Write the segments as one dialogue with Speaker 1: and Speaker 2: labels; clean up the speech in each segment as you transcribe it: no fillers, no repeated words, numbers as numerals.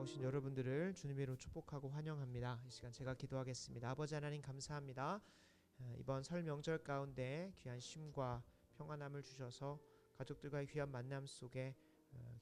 Speaker 1: 나오신 여러분들을 주님의 이름으로 축복하고 환영합니다. 이 시간 제가 기도하겠습니다. 아버지 하나님 감사합니다. 이번 설 명절 가운데 귀한 쉼과 평안함을 주셔서 가족들과의 귀한 만남 속에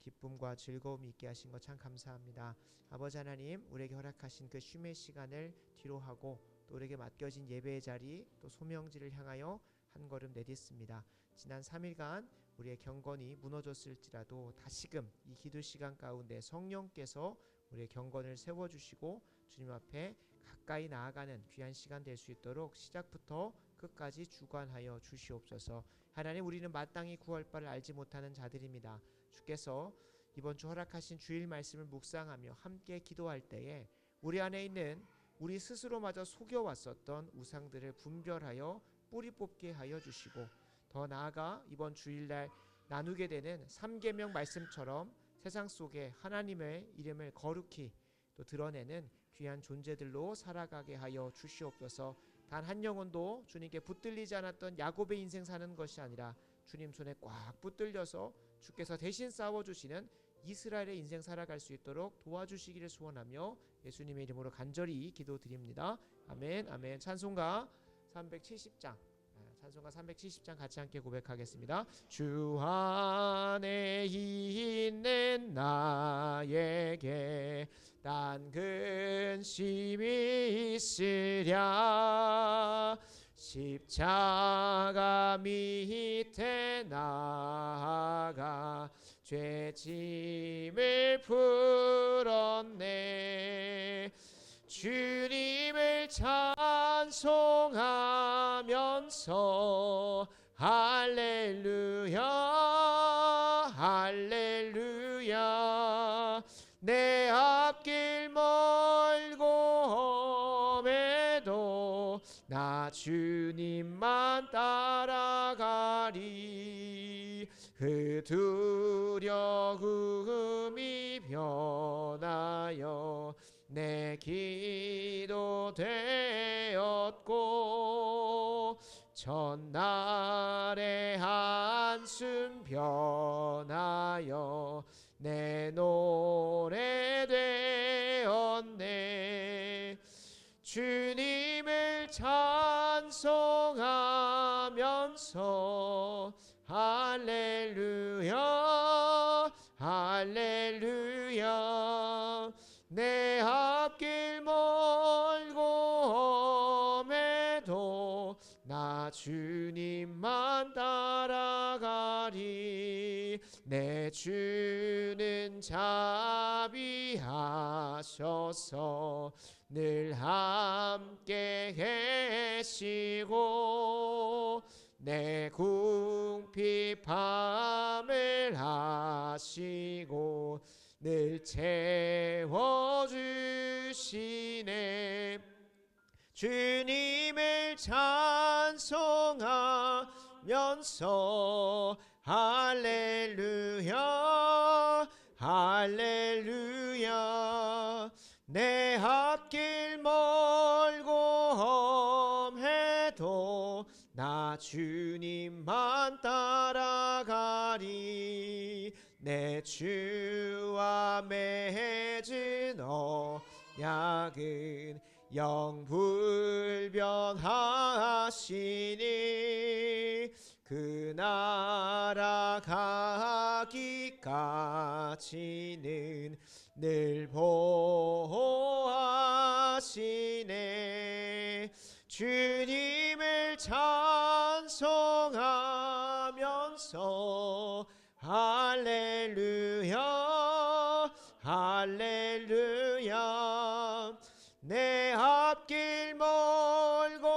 Speaker 1: 기쁨과 즐거움이 있게 하신 것 참 감사합니다. 아버지 하나님, 우리에게 허락하신 그 쉼의 시간을 뒤로 하고 또 우리에게 맡겨진 예배의 자리, 또 소명지를 향하여 한 걸음 내딛습니다. 지난 3일간 우리의 경건이 무너졌을지라도 다시금 이 기도 시간 가운데 성령께서 우리의 경건을 세워주시고 주님 앞에 가까이 나아가는 귀한 시간 될 수 있도록 시작부터 끝까지 주관하여 주시옵소서. 하나님, 우리는 마땅히 구할 바를 알지 못하는 자들입니다. 주께서 이번 주 허락하신 주일 말씀을 묵상하며 함께 기도할 때에 우리 안에 있는 우리 스스로마저 속여왔었던 우상들을 분별하여 뿌리 뽑게 하여 주시고, 더 나아가 이번 주일날 나누게 되는 3계명 말씀처럼 세상 속에 하나님의 이름을 거룩히 또 드러내는 귀한 존재들로 살아가게 하여 주시옵소서. 단 한 영혼도 주님께 붙들리지 않았던 야곱의 인생 사는 것이 아니라 주님 손에 꽉 붙들려서 주께서 대신 싸워주시는 이스라엘의 인생 살아갈 수 있도록 도와주시기를 소원하며 예수님의 이름으로 간절히 기도드립니다. 아멘. 아멘. 찬송가 370장 찬송가 370장 같이 함께 고백하겠습니다. 주 안에 있는 나에게 딴 근심이 있으랴 십자가 밑에 나아가 죄짐을 풀었네. 주님을 찬송하면서 할렐루야 할렐루야 내 앞길 멀고 험해도 나 주님만 따라가리. 그 두려움이 변하여 내 기도 되었고 전날의 한숨 변하여 내 노래 되었네. 주님을 찬송하면서 할렐루야 할렐루야 내 앞길 멀고 험해도 나 주님만 따라가리. 내 주는 자비하셔서 늘 함께 계시고 내 궁핍함을 하시고 늘 채워주시네. 주님을 찬송하면서 할렐루야 할렐루야 내 앞길 멀고 험해도 나 주님만 따라가리. 내 주와 맺은 언약은 영불변하시니 그 나라 가기까지는 늘 보호하시네. 주님을 찬송하면서 할렐루야 할렐루야 내 앞길 멀고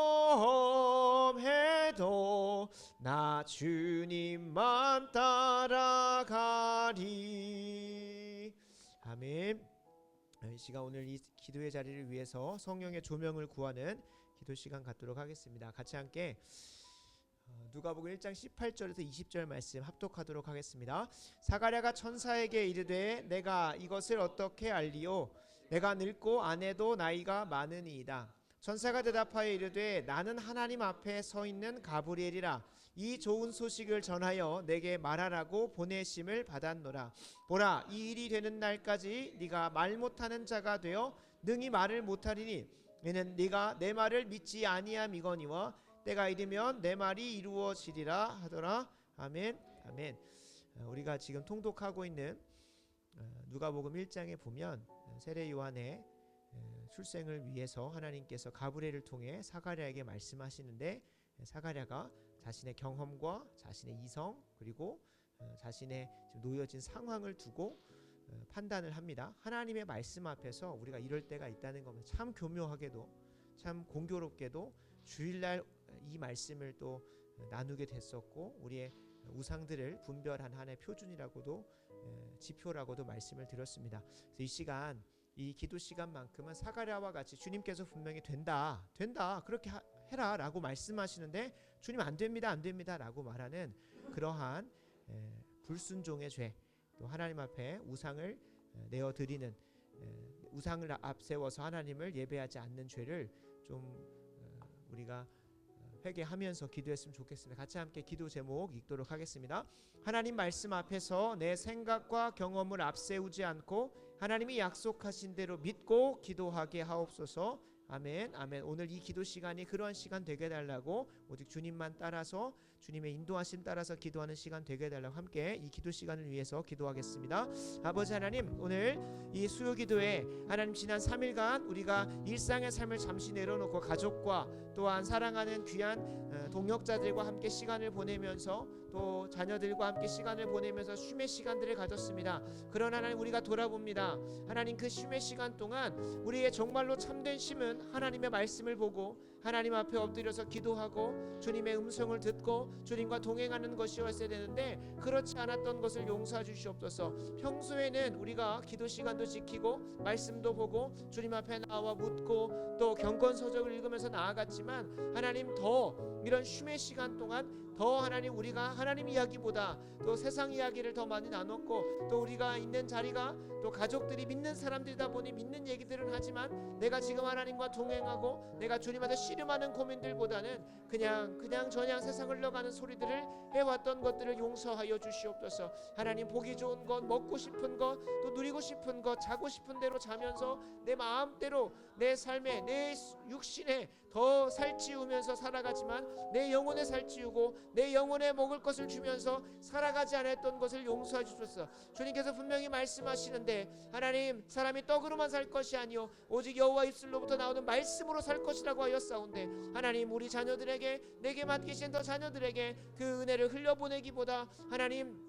Speaker 1: 험해도 나 주님만 따라가리. 아멘. 이 시간 오늘 이 기도의 자리를 위해서 성령의 조명을 구하는 기도 시간 갖도록 하겠습니다. 같이 함께 누가복음 1장 18절에서 20절 말씀 합독하도록 하겠습니다. 사가랴가 천사에게 이르되 내가 이것을 어떻게 알리오? 내가 늙고 아내도 나이가 많으니이다. 천사가 대답하여 이르되 나는 하나님 앞에 서 있는 가브리엘이라. 이 좋은 소식을 전하여 내게 말하라고 보내심을 받았노라. 보라, 이 일이 되는 날까지 네가 말 못하는 자가 되어 능히 말을 못하리니 이는 네가 내 말을 믿지 아니함이거니와 때가 이르면 내 말이 이루어지리라 하더라. 아멘. 아멘. 우리가 지금 통독하고 있는 누가복음 1장에 보면 세례 요한의 출생을 위해서 하나님께서 가브리엘을 통해 사가랴에게 말씀하시는데, 사가랴가 자신의 경험과 자신의 이성 그리고 자신의 지금 놓여진 상황을 두고 판단을 합니다. 하나님의 말씀 앞에서 우리가 이럴 때가 있다는 것은 참 교묘하게도 참 공교롭게도 주일날 이 말씀을 또 나누게 됐었고, 우리의 우상들을 분별한 하나의 표준이라고도 지표라고도 말씀을 드렸습니다. 그래서 이 시간, 이 기도 시간만큼은 사가랴와 같이 주님께서 분명히 된다 그렇게 해라 라고 말씀하시는데, 주님 안 됩니다 라고 말하는 그러한 불순종의 죄, 또 하나님 앞에 우상을 내어드리는, 우상을 앞세워서 하나님을 예배하지 않는 죄를 좀 우리가 회개하면서 기도했으면 좋겠습니다. 같이 함께 기도 제목 읽도록 하겠습니다. 하나님 말씀 앞에서 내 생각과 경험을 앞세우지 않고 하나님이 약속하신 대로 믿고 기도하게 하옵소서. 아멘. 아멘. 오늘 이 기도 시간이 그러한 시간 되게 해달라고, 오직 주님만 따라서 주님의 인도하심 따라서 기도하는 시간 되게 해달라고 함께 이 기도 시간을 위해서 기도하겠습니다. 아버지 하나님, 오늘 이 수요 기도에 하나님 지난 3일간 우리가 일상의 삶을 잠시 내려놓고 가족과 또한 사랑하는 귀한 동역자들과 함께 시간을 보내면서 또 자녀들과 함께 시간을 보내면서 쉼의 시간들을 가졌습니다. 그러나 하나님, 우리가 돌아봅니다. 하나님, 그 쉼의 시간 동안 우리의 정말로 참된 쉼은 하나님의 말씀을 보고 하나님 앞에 엎드려서 기도하고 주님의 음성을 듣고 주님과 동행하는 것이었어야 되는데, 그렇지 않았던 것을 용서해 주시옵소서. 평소에는 우리가 기도 시간도 지키고 말씀도 보고 주님 앞에 나와 묻고 또 경건서적을 읽으면서 나아갔지만, 하나님 더 이런 쉼의 시간 동안 더 하나님, 우리가 하나님 이야기보다 또 세상 이야기를 더 많이 나눴고, 또 우리가 있는 자리가 또 가족들이 믿는 사람들이다 보니 믿는 얘기들은 하지만, 내가 지금 하나님과 동행하고 내가 주님한테 씨름하는 고민들보다는 그냥 저냥 세상 흘러가는 소리들을 해왔던 것들을 용서하여 주시옵소서. 하나님, 보기 좋은 것, 먹고 싶은 것, 또 누리고 싶은 것, 자고 싶은 대로 자면서 내 마음대로 내 삶에, 내 육신에 더 살찌우면서 살아가지만 내 영혼에 살찌우고 내 영혼에 먹을 것을 주면서 살아가지 않았던 것을 용서해 주소서. 주님께서 분명히 말씀하시는데, 하나님, 사람이 떡으로만 살 것이 아니요 오직 여호와 입술로부터 나오는 말씀으로 살 것이라고 하였사온데, 하나님, 우리 자녀들에게, 내게 맡기신 더 자녀들에게 그 은혜를 흘려보내기보다 하나님,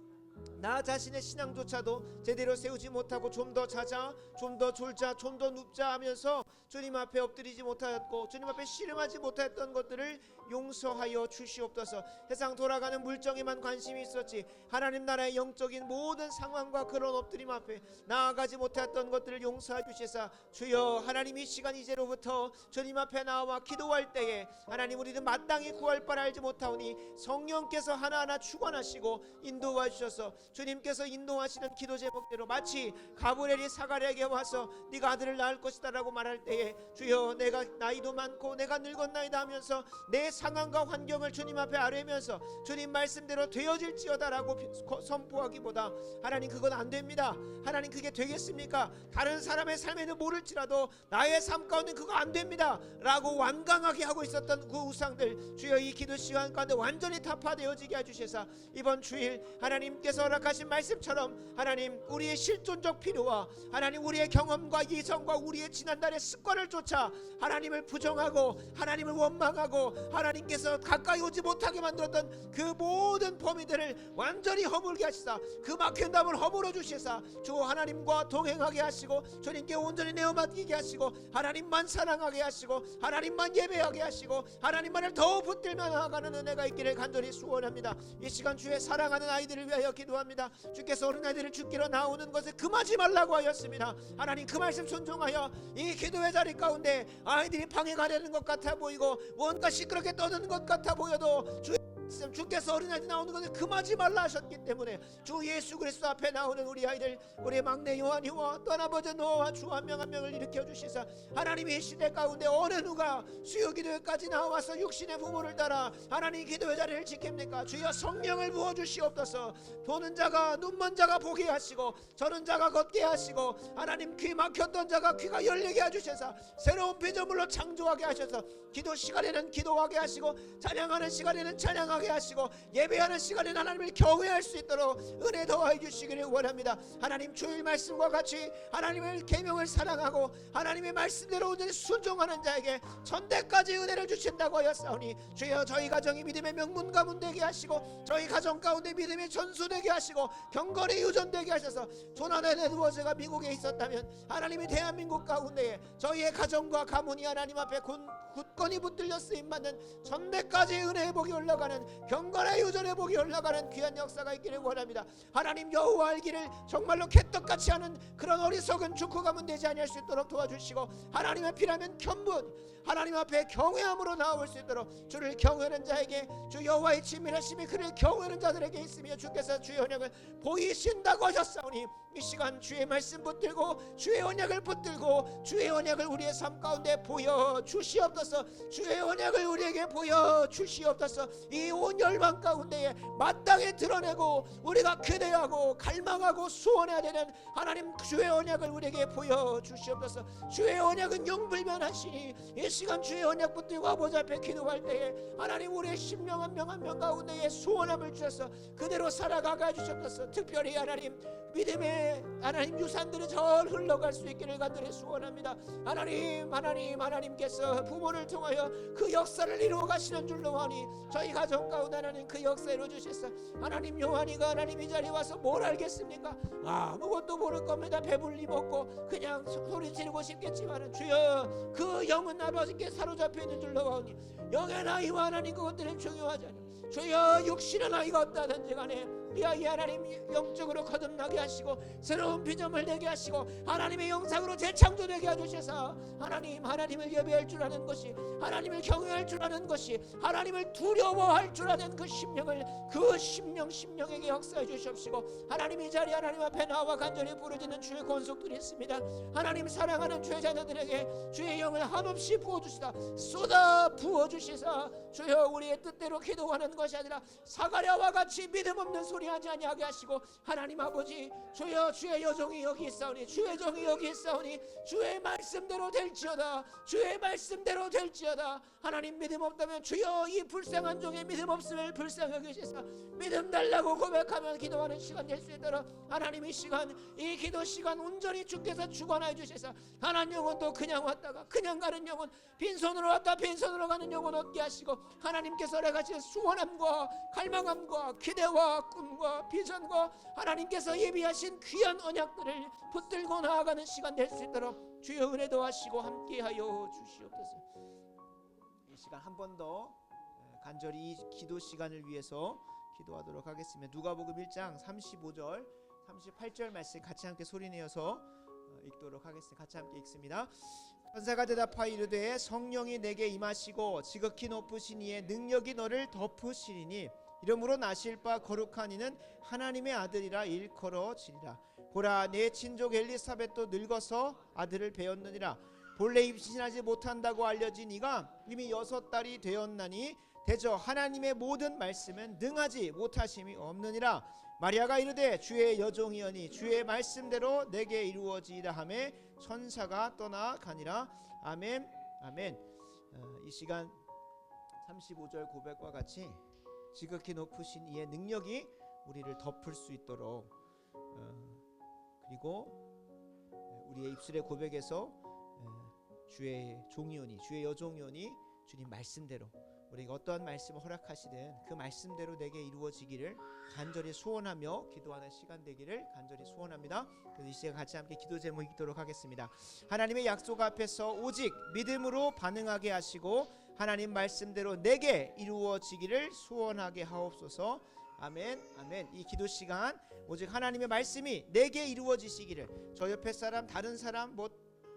Speaker 1: 나 자신의 신앙조차도 제대로 세우지 못하고 좀 더 자자, 좀 더 졸자, 좀 더 눕자 하면서 주님 앞에 엎드리지 못하였고 주님 앞에 씨름하지 못했던 것들을 용서하여 주시옵소서. 세상 돌아가는 물정에만 관심이 있었지 하나님 나라의 영적인 모든 상황과 그런 엎드림 앞에 나아가지 못했던 것들을 용서해 주시사, 주여 하나님, 이 시간 이제로부터 주님 앞에 나와 기도할 때에 하나님, 우리는 마땅히 구할 바를 알지 못하오니 성령께서 하나하나 축원하시고 인도해 주셔서 주님께서 인도하시는 기도 제목대로 마치 가브리엘이 사가랴에게 와서 네가 아들을 낳을 것이다 라고 말할 때에, 주여 내가 나이도 많고 내가 늙었나이다 하면서 내 상황과 환경을 주님 앞에 아뢰면서 주님 말씀대로 되어질지어다 라고 선포하기보다, 하나님 그건 안 됩니다. 하나님, 그게 되겠습니까? 다른 사람의 삶에는 모를지라도 나의 삶 가운데 그거 안 됩니다 라고 완강하게 하고 있었던 그 우상들, 주여 이 기도 시간 가운데 완전히 타파되어지게 해주셔서 이번 주일 하나님께서 허락하신 말씀처럼 하나님, 우리의 실존적 필요와 하나님, 우리의 경험과 이성과 우리의 지난날의 습관을 쫓아 하나님을 부정하고 하나님을 원망하고 하나님께서 가까이 오지 못하게 만들었던 그 모든 범위들을 완전히 허물게 하시사, 그 막힌 담을 허물어 주시사 주 하나님과 동행하게 하시고 주님께 온전히 내어 맡기게 하시고 하나님만 사랑하게 하시고 하나님만 예배하게 하시고 하나님만을 더 붙들며 나아가는 은혜가 있기를 간절히 소원합니다. 이 시간 주의 사랑하는 아이들을 위하여 기도합니다. 주께서 어린아이들을 죽기로 나오는 것을 금하지 말라고 하였습니다. 하나님, 그 말씀 순종하여 이 기도의 자리 가운데 아이들이 방해가 되는 것 같아 보이고 뭔가 시끄럽게 떠드는 것 같아 보여도 주의 주께서 어린아이들 나오는 것을 금하지 말라 하셨기 때문에 주 예수 그리스도 앞에 나오는 우리 아이들, 우리 막내 요한이와 또 아버지 노아와 주 한 명 한 명을 일으켜 주시사 하나님의 시대 가운데 어느 누가 수요 기도회까지 나와서 육신의 부모를 따라 하나님 기도의 자리를 지킵니까? 주여 성령을 부어 주시옵소서. 보는 자가 눈먼 자가 보게 하시고 저는 자가 걷게 하시고 하나님 귀 막혔던 자가 귀가 열리게 해주셔서 새로운 피조물로 창조하게 하셔서 기도 시간에는 기도하게 하시고 찬양하는 시간에는 찬양하게 하시고 예배하는 시간에는 하나님을 경외할 수 있도록 은혜 더하여 주시기를 원합니다. 하나님 주일 말씀과 같이 하나님의 계명을 사랑하고 하나님의 말씀대로 온전히 순종하는 자에게 천대까지 은혜를 주신다고 하였사오니 주여 저희 가정이 믿음의 명문 가문 되게 하시고 저희 가정 가운데 믿음의 전수 되게 하시고 경건의 유전되게 하셔서 조나단 에드워즈가 미국에 있었다면 하나님이 대한민국 가운데에 저희의 가정과 가문이 하나님 앞에 굳건히 붙들려 쓰임받는 천대까지 은혜의 복이 올라가는 경건의 유전의 복이 올라가는 귀한 역사가 있기를 원합니다. 하나님 여호와 알기를 정말로 개떡같이 하는 그런 어리석은 주크 가문 되지 아니할 수 있도록 도와주시고 하나님의 피라면 견분 하나님 앞에 경외함으로 나올 수 있도록 주를 경외하는 자에게 주 여호와의 친밀하심이 그를 경외하는 자들에게 있으며 주께서 주의 언약을 보이신다고 하셨사오니 이 시간 주의 말씀 붙들고 주의 언약을 붙들고 주의 언약을 우리의 삶 가운데 보여 주시옵소서. 주의 언약을 우리에게 보여 주시옵소서. 이 온 열방 가운데에 마땅히 드러내고 우리가 기대하고 갈망하고 소원해야 되는 하나님 주의 언약을 우리에게 보여 주시옵소서. 주의 언약은 영불변하시니 이 시간 주의 언약 붙들고 아버지 앞에 기도할 때에 하나님 우리의 심령 한 명 한 명 가운데에 소원함을 주셔서 그대로 살아가게 해주셨소서. 특별히 하나님 믿음의 하나님 유산들이 절 흘러갈 수 있기를 간절히 소원합니다. 하나님께서 부모를 통하여 그 역사를 이루어 가시는 줄로 하니 저희 가정 가운데 하나님 그 역사 이루어 주셔서 하나님 요한이가 하나님 이 자리에 와서 뭘 알겠습니까? 아무것도 모를 겁니다. 배불리 먹고 그냥 소리 지르고 싶겠지만 주여 그 영은 아버지께 사로잡혀 있는 줄로 하니 영의 나이와 하나님 그것들은 중요하잖아요. 주여 육신의 나이가 없다든지 간에 이 아이 하나님 영적으로 거듭나게 하시고 새로운 비전을 내게 하시고 하나님의 영상으로 재창조되게 해주셔서 하나님을 예배할 줄 아는 것이 하나님을 경외할 줄 아는 것이 하나님을 두려워할 줄 아는 그 심령에게 역사해 주시옵시고 하나님 이 자리에 하나님 앞에 나와 간절히 부르짖는 주의 권속들이 있습니다. 하나님 사랑하는 주의 자녀들에게 주의 영을 한없이 부어주시다 쏟아 부어주시사 주여 우리의 뜻대로 기도하는 것이 아니라 사가랴와 같이 믿음 없는 소리 하지 아니하게 하시고 하나님 아버지 주여 주의 여종이 여기 있사오니 주의 종이 여기 있사오니 주의 말씀대로 될지어다 주의 말씀대로 될지어다. 하나님 믿음 없다면 주여 이 불쌍한 종의 믿음 없음을 불쌍하게 하시사 믿음 달라고 고백하면 기도하는 시간 될 수 있도록 하나님 이 시간 이 기도 시간 온전히 주께서 주관하여 주셔서 하나님 영혼도 그냥 왔다가 그냥 가는 영혼 빈손으로 왔다 빈손으로 가는 영혼 얻게 하시고 하나님께서 내가 지금 수원함과 갈망함과 기대와 꿈과 비전과 하나님께서 예비하신 귀한 언약들을 붙들고 나아가는 시간 될 수 있도록 주여 은혜도 하시고 함께하여 주시옵소서. 이 시간 한 번 더 간절히 이 기도 시간을 위해서 기도하도록 하겠습니다. 누가복음 1장 35절 38절 말씀 같이 함께 소리내어서 읽도록 하겠습니다. 같이 함께 읽습니다. 천사가 대답하여 이르되 성령이 내게 임하시고 지극히 높으신 이의 능력이 너를 덮으시리니 이러므로 나실 바 거룩한 이는 하나님의 아들이라 일컬어지리라. 보라 내 친족 엘리사벳도 늙어서 아들을 배었느니라. 본래 임신하지 못한다고 알려진 이가 이미 6달이 되었나니 대저 하나님의 모든 말씀은 능하지 못하심이 없느니라. 마리아가 이르되 주의 여종이여니 주의 말씀대로 내게 이루어지이다 하매 천사가 떠나가니라. 아멘 아멘. 이 시간 35절 고백과 같이 지극히 높으신 이의 능력이 우리를 덮을 수 있도록 그리고 우리의 입술의 고백에서 주의 종이오니 주의 여종이오니 주님 말씀대로 우리가 어떠한 말씀을 허락하시든 그 말씀대로 내게 이루어지기를 간절히 소원하며 기도하는 시간 되기를 간절히 소원합니다. 그래서 이 시간 같이 함께 기도 제목 읽도록 하겠습니다. 하나님의 약속 앞에서 오직 믿음으로 반응하게 하시고 하나님 말씀대로 내게 이루어지기를 소원하게 하옵소서. 아멘 아멘. 이 기도 시간 오직 하나님의 말씀이 내게 이루어지시기를 저 옆에 사람 다른 사람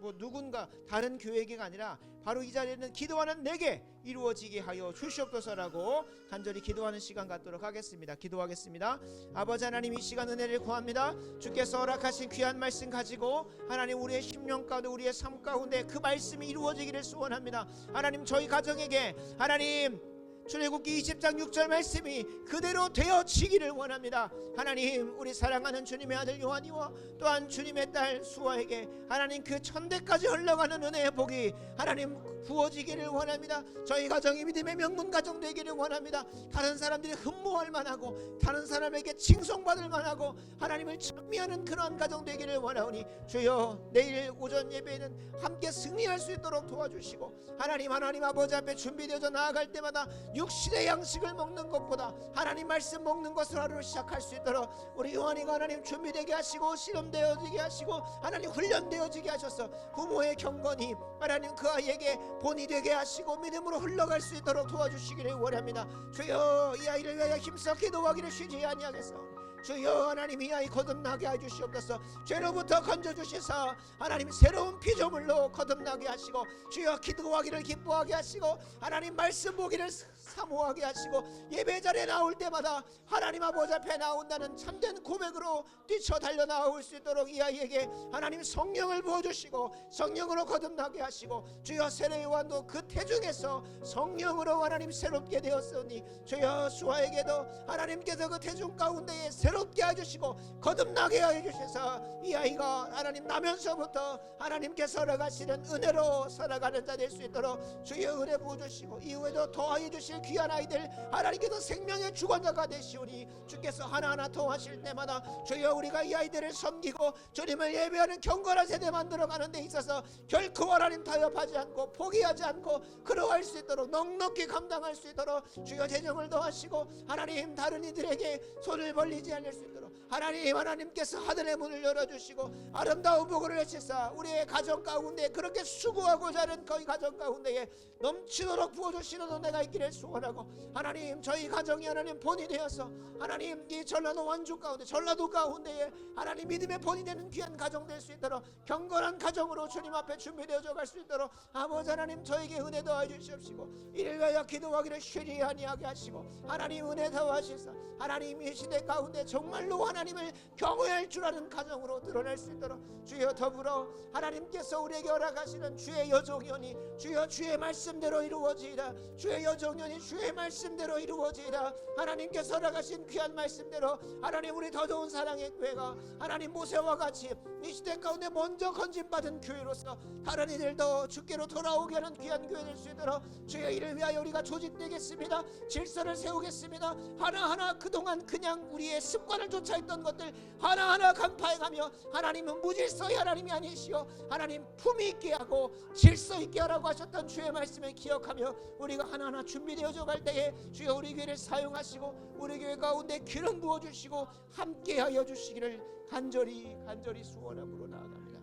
Speaker 1: 뭐 누군가 다른 교회가 아니라 바로 이 자리에는 기도하는 내게 이루어지게 하여 주시옵소서라고 간절히 기도하는 시간 갖도록 하겠습니다. 기도하겠습니다. 아버지 하나님, 이 시간 은혜를 구합니다. 주께서 허락하신 귀한 말씀 가지고 하나님 우리의 심령 가운데 우리의 삶 가운데 그 말씀이 이루어지기를 소원합니다. 하나님, 저희 가정에게 하나님 출애굽기 20장 6절 말씀이 그대로 되어지기를 원합니다. 하나님, 우리 사랑하는 주님의 아들 요한이와 또한 주님의 딸 수아에게 하나님 그 천대까지 흘러가는 은혜의 복이 하나님 부어지기를 원합니다. 저희 가정이 믿음의 명문 가정 되기를 원합니다. 다른 사람들이 흠모할 만하고 다른 사람에게 칭송받을 만하고 하나님을 찬미하는 그러한 가정 되기를 원하오니 주여, 내일 오전 예배에는 함께 승리할 수 있도록 도와주시고 하나님 아버지 앞에 준비되어져 나아갈 때마다 육신의 양식을 먹는 것보다 하나님 말씀 먹는 것으로 하루를 시작할 수 있도록 우리 요한이가 하나님 준비되게 하시고 실험되어지게 하시고 하나님 훈련되어지게 하셔서 부모의 경건이 하나님 그 아이에게 본이 되게 하시고 믿음으로 흘러갈 수 있도록 도와주시기를 원합니다. 주여, 이 아이를 위하여 힘써 기도하기를 쉬지 아니하겠사오니 주여, 하나님 이 아이 거듭나게 해주시옵소서. 죄로부터 건져주시사 하나님 새로운 피조물로 거듭나게 하시고 주여, 기도하기를 기뻐하게 하시고 하나님 말씀 보기를 사모하게 하시고 예배 자리에 나올 때마다 하나님 아버지 앞에 나온다는 참된 고백으로 뛰쳐 달려 나올 수 있도록 이 아이에게 하나님 성령을 부어주시고 성령으로 거듭나게 하시고 주여, 세례 요한도 그 태중에서 성령으로 하나님 새롭게 되었으니 주여, 수아에게도 하나님께서 그 태중 가운데에 새롭게 해주시고 거듭나게 해주셔서 이 아이가 하나님 나면서부터 하나님께서 허락하시는 은혜로 살아가는 자 될 수 있도록 주여 은혜 부어주시고 이후에도 더하여 주실 귀한 아이들 하나님께서 생명의 주관자가 되시오니 주께서 하나하나 통하실 때마다 주여, 우리가 이 아이들을 섬기고 주님을 예배하는 경건한 세대 만들어가는 데 있어서 결코 하나님 타협하지 않고 포기하지 않고 걸어갈 수 있도록 넉넉히 감당할 수 있도록 주여 재정을 더하시고 하나님 다른 이들에게 손을 벌리지 않을 수 있도록 하나님께서 하늘의 문을 열어주시고 아름다운 복을 내시사 우리의 가정 가운데 그렇게 수고하고자 하는 거의 가정 가운데에 넘치도록 부어주시는 은혜가 있기를 소원하고 하나님, 저희 가정이 하나님 본이 되어서 하나님 이 전라도 원주 가운데 전라도 가운데에 하나님 믿음의 본이 되는 귀한 가정 될 수 있도록 경건한 가정으로 주님 앞에 준비되어져 갈 수 있도록 아버지 하나님 저에게 은혜 더하여 주시옵시고 이를 위하여 기도하기를 쉬지 아니하게 하시고 하나님 은혜 더하시사 하나님 이 시대 가운데 정말로 하나님을 경외할 줄 아는 가정으로 드러낼 수 있도록 주여, 더불어 하나님께서 우리에게 허락하시는 주의 여종연이 주여 주의 말씀대로 이루어지이다. 주의 여종연이 주의 말씀대로 이루어지이다. 하나님께서 허락하신 귀한 말씀대로 하나님 우리 더 좋은 사랑의 교회가 하나님 모세와 같이 이 시대 가운데 먼저 건진받은 교회로서 다른 이들도 주께로 돌아오게 하는 귀한 교회 될 수 있도록 주의 일을 위하여 우리가 조직되겠습니다. 질서를 세우겠습니다. 하나하나 그동안 그냥 우리의 습관을 쫓아있던 것들 하나하나 간파해가며 하나님은 무질서의 하나님이 아니시오 하나님 품위 있게 하고 질서 있게 하라고 하셨던 주의 말씀을 기억하며 우리가 하나하나 준비되어져 갈 때에 주여 우리 교회를 사용하시고 우리 교회 가운데 기름 부어주시고 함께하여 주시기를 간절히 소원함으로 나아갑니다.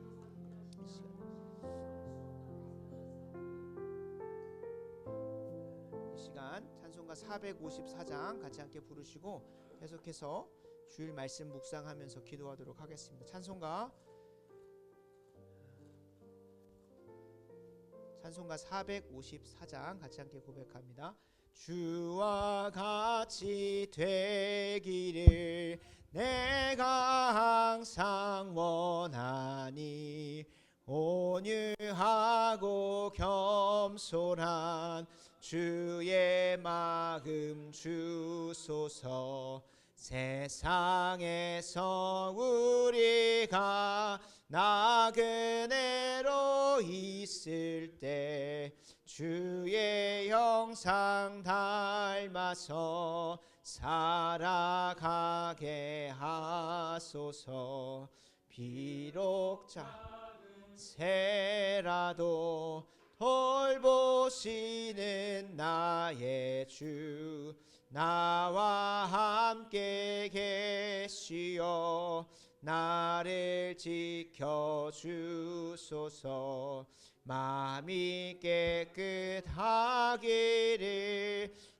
Speaker 1: 이 시간 찬송가 454장 같이 함께 부르시고 계속해서 주일 말씀 묵상하면서 기도하도록 하겠습니다. 찬송가 454장 같이 함께 고백합니다. 주와 같이 되기를 내가 항상 원하니 온유하고 겸손한 주의 마음 주소서. 세상에서 우리가 나그네로 있을 때 주의 형상 닮아서 살아가게 하소서. 비록 작은 새라도 돌보시는 나의 주 나와 함께 계시어 나를 지켜주소서. 마음이 깨끗하기를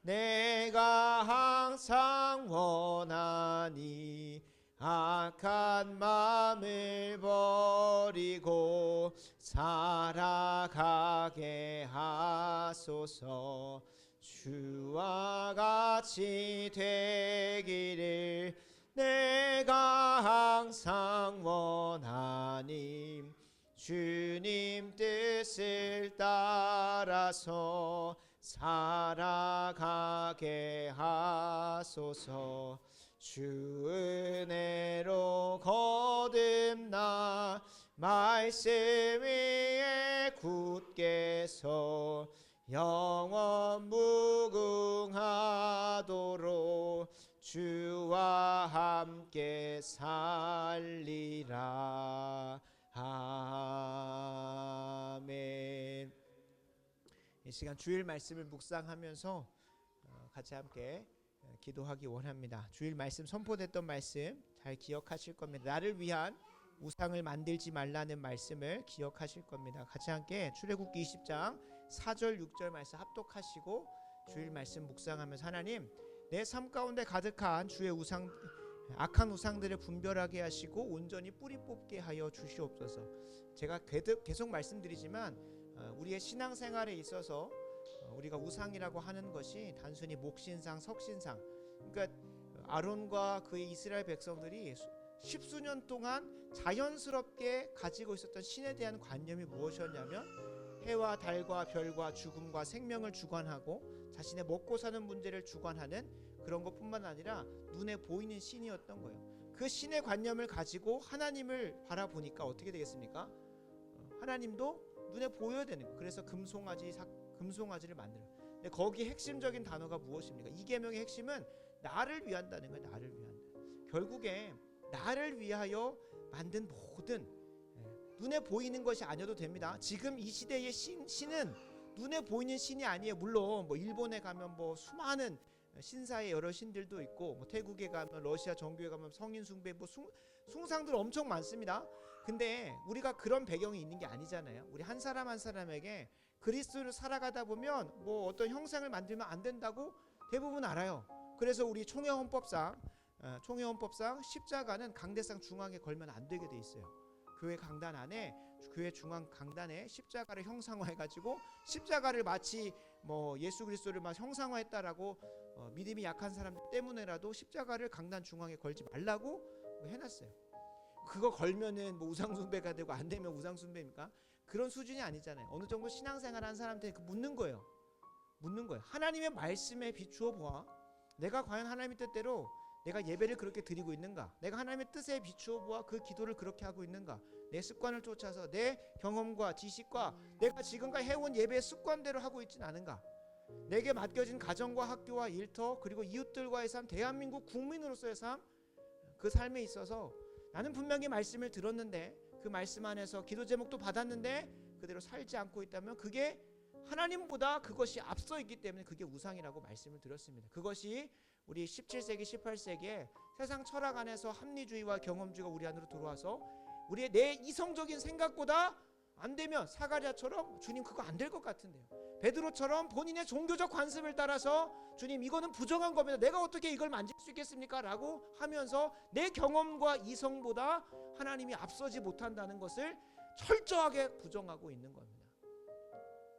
Speaker 1: 내가 항상 원하니 악한 마음을 버리고 살아가게 하소서. 주와 같이 되기를 내가 항상 원하니 주님 뜻을 따라서 살아가게 하소서. 주 은혜로 거듭나 말씀 위에 굳게 서 영원 무궁하도록 주와 함께 살리라. 아멘. 이 시간 주일 말씀을 묵상하면서 같이 함께 기도하기 원합니다. 주일 말씀 선포됐던 말씀 잘 기억하실 겁니다. 나를 위한 우상을 만들지 말라는 말씀을 기억하실 겁니다. 같이 함께 출애굽기 20장 4절 6절 말씀 합독하시고 주일 말씀 묵상하면서 하나님 내 삶 가운데 가득한 주의 우상 악한 우상들을 분별하게 하시고 온전히 뿌리 뽑게 하여 주시옵소서. 제가 계속 말씀드리지만 우리의 신앙생활에 있어서 우리가 우상이라고 하는 것이 단순히 목신상, 석신상, 그러니까 아론과 그의 이스라엘 백성들이 십수년 동안 자연스럽게 가지고 있었던 신에 대한 관념이 무엇이었냐면 해와 달과 별과 죽음과 생명을 주관하고 자신의 먹고 사는 문제를 주관하는 그런 것뿐만 아니라 눈에 보이는 신이었던 거예요. 그 신의 관념을 가지고 하나님을 바라보니까 어떻게 되겠습니까? 하나님도 눈에 보여야 되는 거예요. 그래서 금송아지를 만들어요. 근데 거기 핵심적인 단어가 무엇입니까? 이 계명의 핵심은 나를 위한다는 거예요. 나를 위한다. 결국에 나를 위하여 만든 모든 눈에 보이는 것이 아니어도 됩니다. 지금 이 시대의 신은 눈에 보이는 신이 아니에요. 물론 뭐 일본에 가면 뭐 수많은 신사의 여러 신들도 있고 뭐 태국에 가면 러시아 정교에 가면 성인 숭배 뭐 숭상들 엄청 많습니다. 근데 우리가 그런 배경이 있는 게 아니잖아요. 우리 한 사람 한 사람에게 그리스도를 살아가다 보면 뭐 어떤 형상을 만들면 안 된다고 대부분 알아요. 그래서 우리 총회헌법상 십자가는 강대상 중앙에 걸면 안 되게 돼 있어요. 교회 강단 안에 교회 중앙 강단에 십자가를 형상화해가지고 십자가를 마치 뭐 예수 그리스도를 막 형상화했다라고 믿음이 약한 사람들 때문에라도 십자가를 강단 중앙에 걸지 말라고 해놨어요. 그거 걸면은 뭐 우상숭배가 되고 안 되면 우상숭배입니까? 그런 수준이 아니잖아요. 어느 정도 신앙생활한 사람한테 묻는 거예요. 하나님의 말씀에 비추어 보아 내가 과연 하나님의 뜻대로 내가 예배를 그렇게 드리고 있는가? 내가 하나님의 뜻에 비추어 보아 그 기도를 그렇게 하고 있는가? 내 습관을 쫓아서 내 경험과 지식과 내가 지금까지 해온 예배의 습관대로 하고 있진 않은가? 내게 맡겨진 가정과 학교와 일터 그리고 이웃들과의 삶, 대한민국 국민으로서의 삶, 그 삶에 있어서 나는 분명히 말씀을 들었는데 그 말씀 안에서 기도 제목도 받았는데 그대로 살지 않고 있다면 그게 하나님보다 그것이 앞서 있기 때문에 그게 우상이라고 말씀을 드렸습니다. 그것이 우리 17세기 18세기에 세상 철학 안에서 합리주의와 경험주의가 우리 안으로 들어와서 우리의 내 이성적인 생각보다 안 되면 사가랴처럼 주님 그거 안 될 것 같은데요. 베드로처럼 본인의 종교적 관습을 따라서 주님 이거는 부정한 겁니다. 내가 어떻게 이걸 만질 수 있겠습니까? 라고 하면서 내 경험과 이성보다 하나님이 앞서지 못한다는 것을 철저하게 부정하고 있는 겁니다.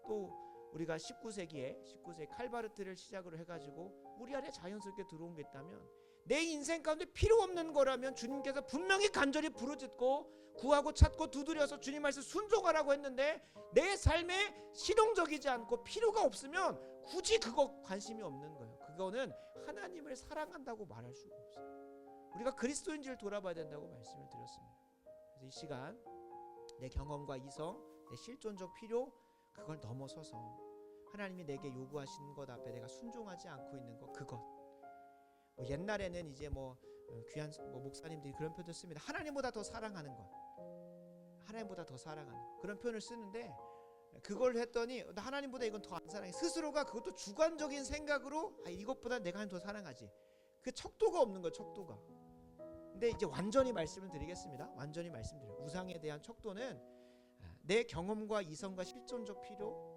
Speaker 1: 또 우리가 19세기에 칼바르트를 시작으로 해가지고 우리 안에 자연스럽게 들어온 게 있다면 내 인생 가운데 필요 없는 거라면 주님께서 분명히 간절히 부르짖고 구하고 찾고 두드려서 주님 말씀 순종하라고 했는데 내 삶에 실용적이지 않고 필요가 없으면 굳이 그거 관심이 없는 거예요. 그거는 하나님을 사랑한다고 말할 수가 없어요. 우리가 그리스도인지를 돌아봐야 된다고 말씀을 드렸습니다. 그래서 이 시간 내 경험과 이성, 내 실존적 필요 그걸 넘어서서 하나님이 내게 요구하시는 것 앞에 내가 순종하지 않고 있는 것 그것. 뭐 옛날에는 이제 귀한 목사님들이 그런 표현을 씁니다. 하나님보다 더 사랑하는 것. 하나님보다 더 사랑하는 것. 그런 표현을 쓰는데 그걸 했더니 하나님보다 이건 더 안 사랑해. 스스로가 그것도 주관적인 생각으로 이것보다 내가 하나님 더 사랑하지. 그 척도가 없는 거예요. 척도가. 근데 이제 완전히 말씀을 드리겠습니다. 완전히 말씀드려요. 우상에 대한 척도는 내 경험과 이성과 실존적 필요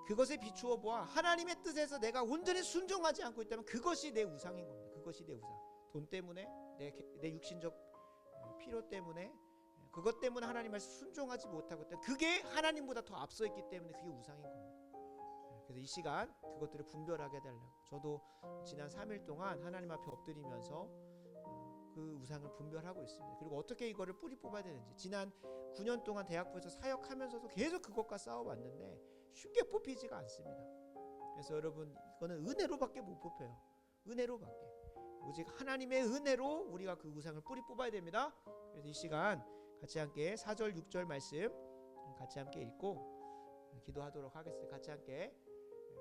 Speaker 1: 그것에 비추어 보아 하나님의 뜻에서 내가 온전히 순종하지 않고 있다면 그것이 내 우상인 겁니다. 그것이 내 우상. 돈 때문에 내 육신적 필요 때문에 그것 때문에 하나님 말씀 순종하지 못하고 있다. 그게 하나님보다 더 앞서 있기 때문에 그게 우상인 겁니다. 그래서 이 시간 그것들을 분별하게 해달라고. 저도 지난 3일 동안 하나님 앞에 엎드리면서 그 우상을 분별하고 있습니다. 그리고 어떻게 이거를 뿌리 뽑아야 되는지. 지난 9년 동안 대학부에서 사역하면서도 계속 그것과 싸워왔는데 쉽게 뽑히지가 않습니다. 그래서 여러분, 이거는 은혜로밖에 못 뽑혀요. 은혜로밖에. 오직 하나님의 은혜로 우리가 그 우상을 뿌리 뽑아야 됩니다. 그래서 이 시간 같이 함께 4절 6절 말씀 같이 함께 읽고 기도하도록 하겠습니다. 같이 함께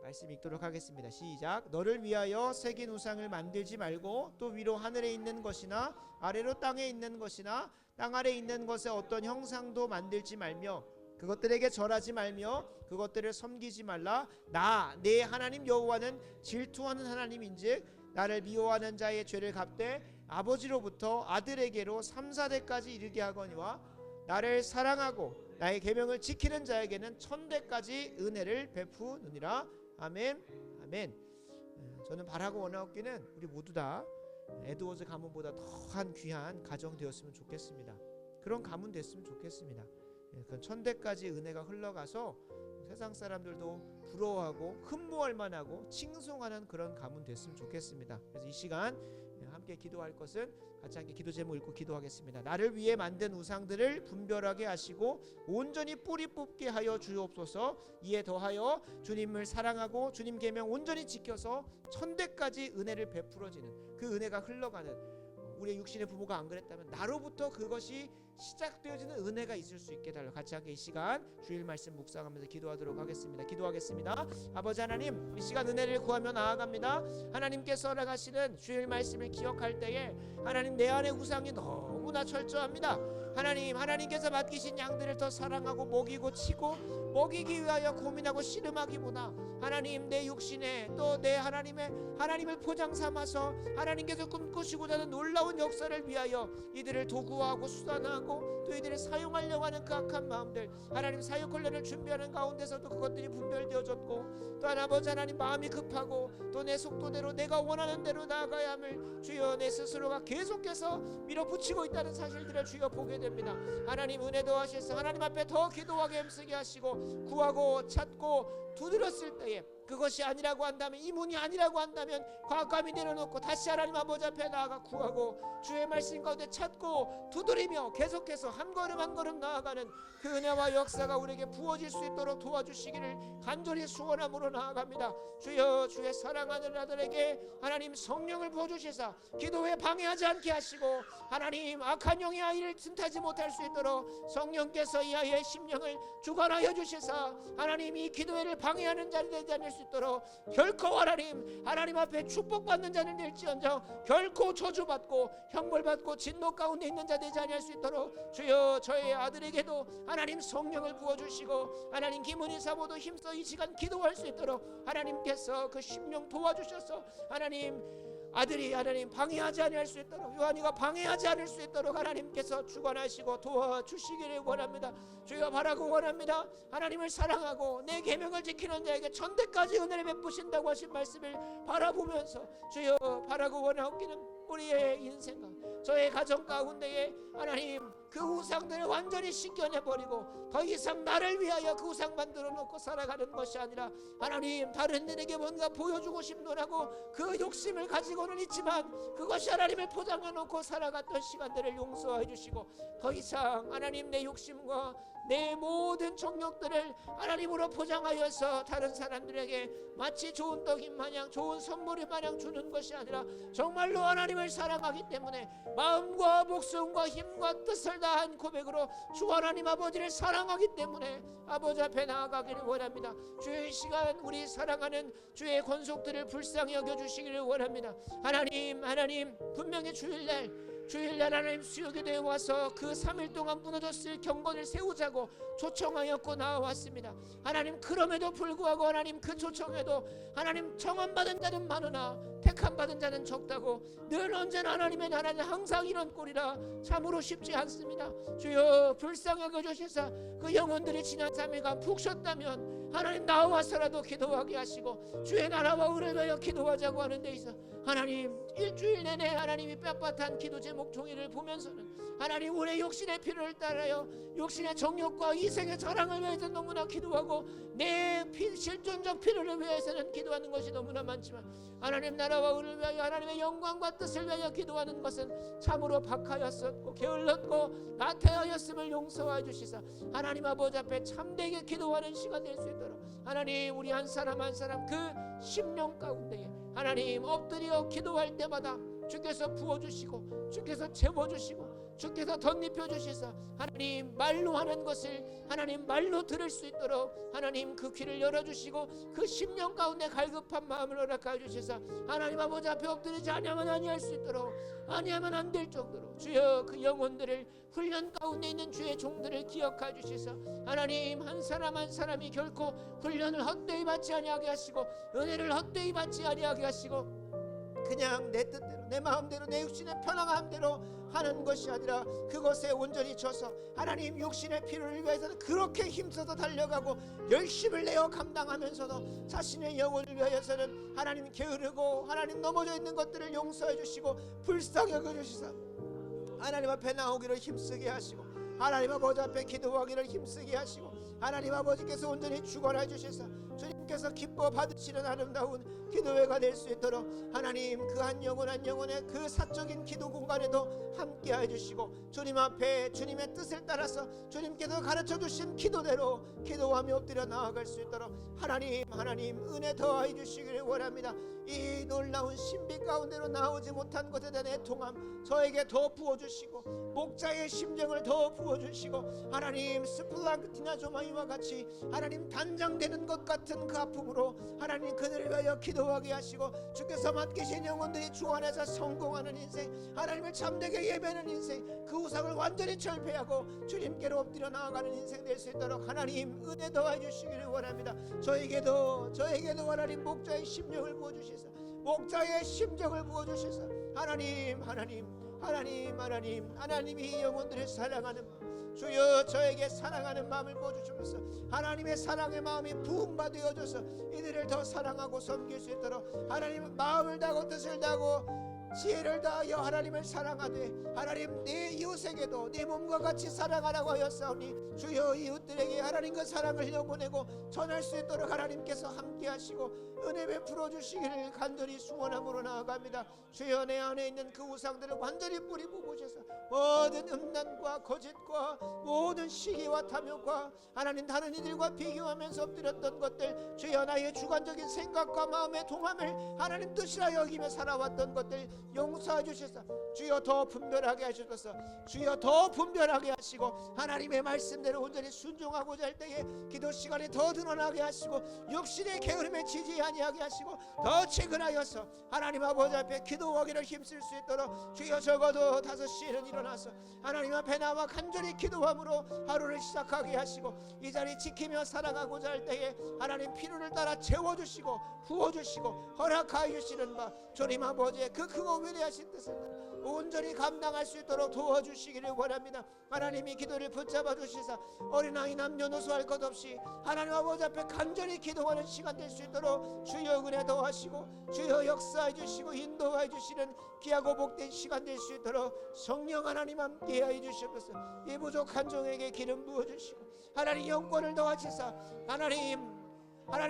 Speaker 1: 말씀 읽도록 하겠습니다. 시작. 너를 위하여 새긴 우상을 만들지 말고 또 위로 하늘에 있는 것이나 아래로 땅에 있는 것이나 땅 아래 있는 것에 어떤 형상도 만들지 말며 그것들에게 절하지 말며 그것들을 섬기지 말라. 나 내 하나님 여호와는 질투하는 하나님인즉 나를 미워하는 자의 죄를 갚되 아버지로부터 아들에게로 3, 4대까지 이르게 하거니와 나를 사랑하고 나의 계명을 지키는 자에게는 1000대까지 은혜를 베푸느니라. 아멘. 아멘. 저는 바라고 원하옵기는 우리 모두 다 에드워즈 가문보다 더한 귀한 가정 되었으면 좋겠습니다. 그런 가문 됐으면 좋겠습니다. 그 1000대까지 은혜가 흘러가서 세상 사람들도 부러워하고 흠모할 만하고 칭송하는 그런 가문 됐으면 좋겠습니다. 그래서 이 시간 함께 기도할 것은 같이 함께 기도 제목 읽고 기도하겠습니다. 나를 위해 만든 우상들을 분별하게 하시고 온전히 뿌리 뽑게 하여 주옵소서. 이에 더하여 주님을 사랑하고 주님 계명 온전히 지켜서 1000대까지 은혜를 베풀어지는 그 은혜가 흘러가는, 우리의 육신의 부모가 안 그랬다면 나로부터 그것이 시작되어지는 은혜가 있을 수 있게 달라. 같이 함께 이 시간 주일 말씀 묵상하면서 기도하도록 하겠습니다. 기도하겠습니다. 아버지 하나님, 이 시간 은혜를 구하며 나아갑니다. 하나님께서 허락하시는 주일 말씀을 기억할 때에 하나님, 내 안의 우상이 너무나 철저합니다. 하나님, 하나님께서 맡기신 양들을 더 사랑하고 먹이고 치고 먹이기 위하여 고민하고 씨름하기보다 하나님, 내 육신에 또 내 하나님을 포장 삼아서 하나님께서 꿈꾸시고자 하는 놀라운 역사를 위하여 이들을 도구화하고 수단화하고 또 이들을 사용하려고 하는 그 악한 마음들, 하나님 사역 훈련을 준비하는 가운데서도 그것들이 분별되어졌고, 또한 아버지 하나님, 마음이 급하고 또 내 속도대로 내가 원하는 대로 나아가야 함을 주여 내 스스로가 계속해서 밀어붙이고 있다는 사실들을 주여 보게 됩니다. 하나님, 은혜 더하셔서 하나님 앞에 더 기도하게 힘쓰게 하시고 구하고 찾고 두드렸을 때에 그것이 아니라고 한다면, 이 문이 아니라고 한다면 과감히 내려놓고 다시 하나님 아버지 앞에 나아가 구하고 주의 말씀 가운데 찾고 두드리며 계속해서 한 걸음 한 걸음 나아가는 그 은혜와 역사가 우리에게 부어질 수 있도록 도와주시기를 간절히 소원함으로 나아갑니다. 주여, 주의 사랑하는 아들에게 하나님 성령을 부어주시사 기도에 방해하지 않게 하시고 하나님, 악한 영의 아이를 틈타지 못할 수 있도록 성령께서 이 아이의 심령을 주관하여 주시사 하나님, 이 기도회를 방해하는 자를 되지 않을 수 있도록 결코 하나님 앞에 축복받는 자는 될지언정 결코 저주받고 형벌받고 진노 가운데 있는 자 되지 않을 수 있도록 주여, 저의 아들에게도 하나님 성령을 부어주시고 하나님, 김은희 사모도 힘써 이 시간 기도할 수 있도록 하나님께서 그 심령 도와주셔서 하나님, 아들이 하나님 방해하지 않을 수 있도록, 요한이가 방해하지 않을 수 있도록 하나님께서 주관하시고 도와주시기를 원합니다. 주여, 바라고 원합니다. 하나님을 사랑하고 내 계명을 지키는 자에게 1000대까지 은혜를 베푸신다고 하신 말씀을 바라보면서 주여, 바라고 원하옵기는 우리의 인생과 저의 가정 가운데에 하나님, 그 우상들을 완전히 씻겨내버리고 더 이상 나를 위하여 그 우상 만들어 놓고 살아가는 것이 아니라 하나님, 다른 일에게 뭔가 보여주고 싶노라고 그 욕심을 가지고는 있지만 그것이 하나님을 포장해 놓고 살아갔던 시간들을 용서해 주시고 더 이상 하나님, 내 욕심과 내 모든 정욕들을 하나님으로 포장하여서 다른 사람들에게 마치 좋은 떡인 마냥 좋은 선물이 마냥 주는 것이 아니라 정말로 하나님을 사랑하기 때문에 마음과 목숨과 힘과 뜻을 다한 고백으로 주 하나님 아버지를 사랑하기 때문에 아버지 앞에 나아가기를 원합니다. 주의 시간 우리 사랑하는 주의 권속들을 불쌍히 여겨주시기를 원합니다. 하나님, 분명히 주일날 하나님 수요기도에 와서 그 3일 동안 무너졌을 경건을 세우자고 초청하였고 나와왔습니다. 하나님, 그럼에도 불구하고 하나님, 그 초청에도 하나님, 청함받은 자는 많으나 택함받은 자는 적다고 늘 언제나 하나님의 나라는 항상 이런 꼴이라 참으로 쉽지 않습니다. 주여, 불쌍히 여겨주셔서 그 영혼들이 지난 3일간 푹 쉬었다면 하나님, 나와서라도 기도하게 하시고 주의 나라와 의를 위하여 기도하자고 하는 데 있어 하나님, 일주일 내내 하나님이 빳빳한 기도 제목 목종이를 보면서는 하나님 우리의 욕심의 필요를 따라요 욕심의 정욕과 이생의 자랑을 위해서 너무나 기도하고 내 실존적 필요를 위해서는 기도하는 것이 너무나 많지만 하나님 나라와 의를 위하여 하나님의 영광과 뜻을 위하여 기도하는 것은 참으로 박하였었고 게을렀고 나태하였음을 용서하여 주시사 하나님 아버지 앞에 참되게 기도하는 시간 될 수 있도록 하나님 우리 한 사람 한 사람 그 심령 가운데에 하나님 엎드려 기도할 때마다 주께서 부어주시고 주께서 채워주시고 주께서 덧입혀 주셔서 하나님 말로 하는 것을 하나님 말로 들을 수 있도록 하나님 그 귀를 열어주시고 그 심령 가운데 갈급한 마음을 허락하여 주셔서 하나님 아버지 앞에 엎드리지 아니하면 아니할 수 있도록 아니하면 안 될 정도로 주여 그 영혼들을 훈련 가운데 있는 주의 종들을 기억하여 주셔서 하나님 한 사람 한 사람이 결코 훈련을 헛되이 받지 아니하게 하시고 은혜를 헛되이 받지 아니하게 하시고 그냥 내 뜻대로 내 마음대로 내 육신의 편안한 대로 하는 것이 아니라 그것에 온전히 져서 하나님 육신의 필요를 위해서는 그렇게 힘써서 달려가고 열심을 내어 감당하면서도 자신의 영혼을 위하여서는 하나님 게으르고 하나님 넘어져 있는 것들을 용서해 주시고 불쌍히 여겨주시사 하나님 앞에 나오기를 힘쓰게 하시고 하나님 아버지 앞에 기도하기를 힘쓰게 하시고 하나님 아버지께서 온전히 주관해 주셔서 주님께서 기뻐 받으시는 아름다운 기도회가 될 수 있도록 하나님 그 한 영혼 한 영혼의 그 사적인 기도 공간에도 함께 해주시고 주님 앞에 주님의 뜻을 따라서 주님께서 가르쳐 주신 기도대로 기도하며 엎드려 나아갈 수 있도록 하나님 은혜 더하여 주시기를 원합니다. 이 놀라운 신비 가운데로 나오지 못한 것에 대한 애통함 저에게 더 부어주시고 목자의 심정을 더 부어주시고 하나님 스플랑크티나 조마이와 같이 하나님 단장되는 것 같은 그 아픔으로 하나님 그들을 위하여 기도하게 하시고 주께서 맡기신 영혼들이 주 안에서 성공하는 인생 하나님을 참되게 예배하는 인생 그 우상을 완전히 철폐하고 주님께로 엎드려 나아가는 인생 될 수 있도록 하나님 은혜 더하여 주시기를 원합니다. 저에게도 하나님 목자의 심령을 부어주시사 목자의 심정을 부어주시사 하나님이 영혼들을 사랑하는 마음 주여 저에게 사랑하는 마음을 부어주시면서 하나님의 사랑의 마음이 부음받아져서 이들을 더 사랑하고 섬길 수 있도록 하나님 마음을 다하고 뜻을 다하고 지혜를 다하여 하나님을 사랑하되 하나님 내 이웃에게도 내 몸과 같이 사랑하라고 하였사오니 주여 이웃들에게 하나님 그 사랑을 흘려보내고 전할 수 있도록 하나님께서 함께 하시고 은혜 베풀어 주시기를 간절히 수원함으로 나아갑니다. 주여 내 안에 있는 그 우상들을 완전히 뿌리 뽑으셔서 모든 음란과 거짓과 모든 시기와 탐욕과 하나님 다른 이들과 비교하면서 엎드렸던 것들 주여 나의 주관적인 생각과 마음의 동함을 하나님 뜻이라 여기며 살아왔던 것들 용서해 주셔서 주여 더 분별하게 하셔서 주여 더 분별하게 하시고 하나님의 말씀대로 온전히 순종하고자 할 때에 기도 시간이 더 드러나게 하시고 육신의 게으름에 지지 아니하게 하시고 더 체근하여서 하나님 아버지 앞에 기도하기를 힘쓸 수 있도록 주여 적어도 5시에는 일어나서 하나님 앞에 나와 간절히 기도함으로 하루를 시작하게 하시고 이 자리 지키며 살아가고자 할 때에 하나님 필요를 따라 채워주시고 부어주시고 허락하여 주시는 바 주님 아버지의 그 크고 위대하신 뜻을 온전히 감당할 수 있도록 도와주시기를 원합니다. 하나님이 기도를 붙잡아 주시사 어린아이 남녀노소 할 것 없이 하나님 아버지 앞에 간절히 기도하는 시간 될 수 있도록 주여 은혜 더하시고 주여 역사해 주시고 인도해 주시는 귀하고 복된 시간 될 수 있도록 성령 하나님 함께해 주시옵소서. 이 부족한 종에게 기름 부어주시고 하나님 영권을 더하시사 하나님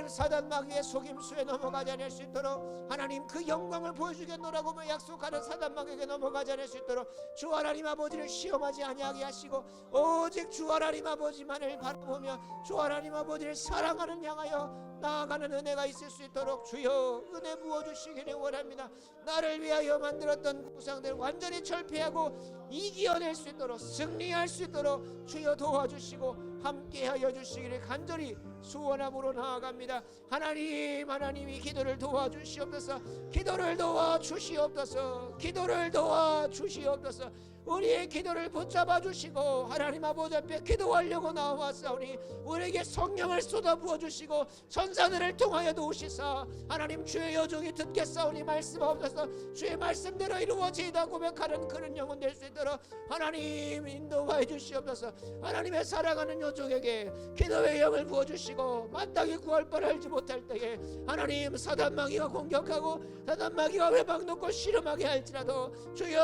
Speaker 1: 사단 마귀의 속임수에 넘어가지 않을 수 있도록 하나님 그 영광을 보여주겠노라고 약속하는 사단 마귀에게 넘어가지 않을 수 있도록 주 하나님 아버지를 시험하지 아니하게 하시고 오직 주 하나님 아버지만을 바라보며 주 하나님 아버지를 사랑하는 향하여 나아가는 은혜가 있을 수 있도록 주여 은혜 부어주시기를 원합니다. 나를 위하여 만들었던 우상들을 완전히 철폐하고 이겨낼 수 있도록 승리할 수 있도록 주여 도와주시고 함께하여 주시기를 간절히 소원함으로 나아갑니다. 하나님이 기도를 도와주시옵소서. 기도를 도와주시옵소서. 우리의 기도를 붙잡아 주시고 하나님 아버지 앞에 기도하려고 나와왔사오니 우리에게 성령을 쏟아 부어주시고 천사들을 통하여 도우시사 하나님 주의 여종이 듣겠사오니 말씀하옵소서. 주의 말씀대로 이루어지이다 고백하는 그런 영혼 될 수 있도록 하나님 인도하여 주시옵소서. 하나님의 사랑하는 여종에게 기도의 영을 부어주시고 마땅히 구할 바를 알지 못할 때에 하나님 사단마귀가 공격하고 사단마귀가 회방 놓고 씨름하게 할지라도 주여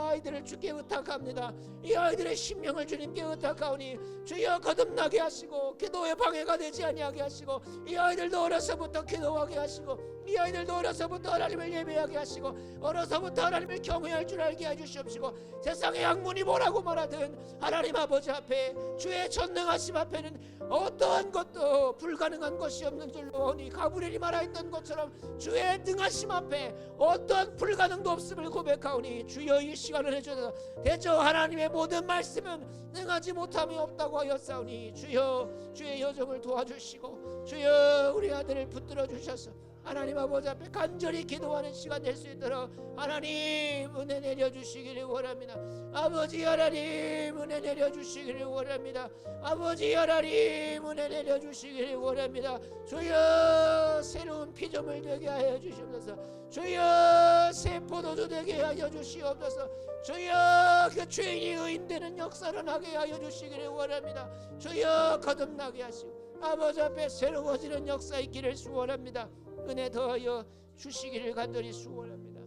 Speaker 1: 아이들을 주께 의탁합니다. 이 아이들의 심령을 주님께 의탁하오니 주여 거듭나게 하시고 기도에 방해가 되지 아니하게 하시고 이 아이들도 어려서부터 기도하게 하시고 이 아이들도 어려서부터 하나님을 예배하게 하시고 어려서부터 하나님을 경외할 줄 알게 해주시옵시고 세상의 학문이 뭐라고 말하든 하나님 아버지 앞에 주의 전능하심 앞에는 어떠한 것도 불가능한 것이 없는 줄로 아니 가브리엘이 말하였던 것처럼 주의 능하심 앞에 어떠한 불가능도 없음을 고백하오니 주여 이 시간을 해주셔서 대저 하나님의 모든 말씀은 능하지 못함이 없다고 하였사오니 주여 주의 여정을 도와주시고 주여 우리 아들을 붙들어 주셔서 하나님 아버지 앞에 간절히 기도하는 시간 될 수 있도록 하나님 은혜 내려주시기를 원합니다. 아버지 하나님 은혜 내려주시기를 원합니다. 아버지 하나님 은혜 내려주시기를 원합니다. 주여 새로운 피조물 되게 하여 주시옵소서. 주여 새 포도주 되게 하여 주시옵소서. 주여 그 죄인이 의인되는 역사를 하게 하여 주시기를 원합니다. 주여 거듭나게 하시고 아버지 앞에 새로워지는 역사 있기를 수원합니다. 은혜 더하여 주시기를 간절히 수원합니다.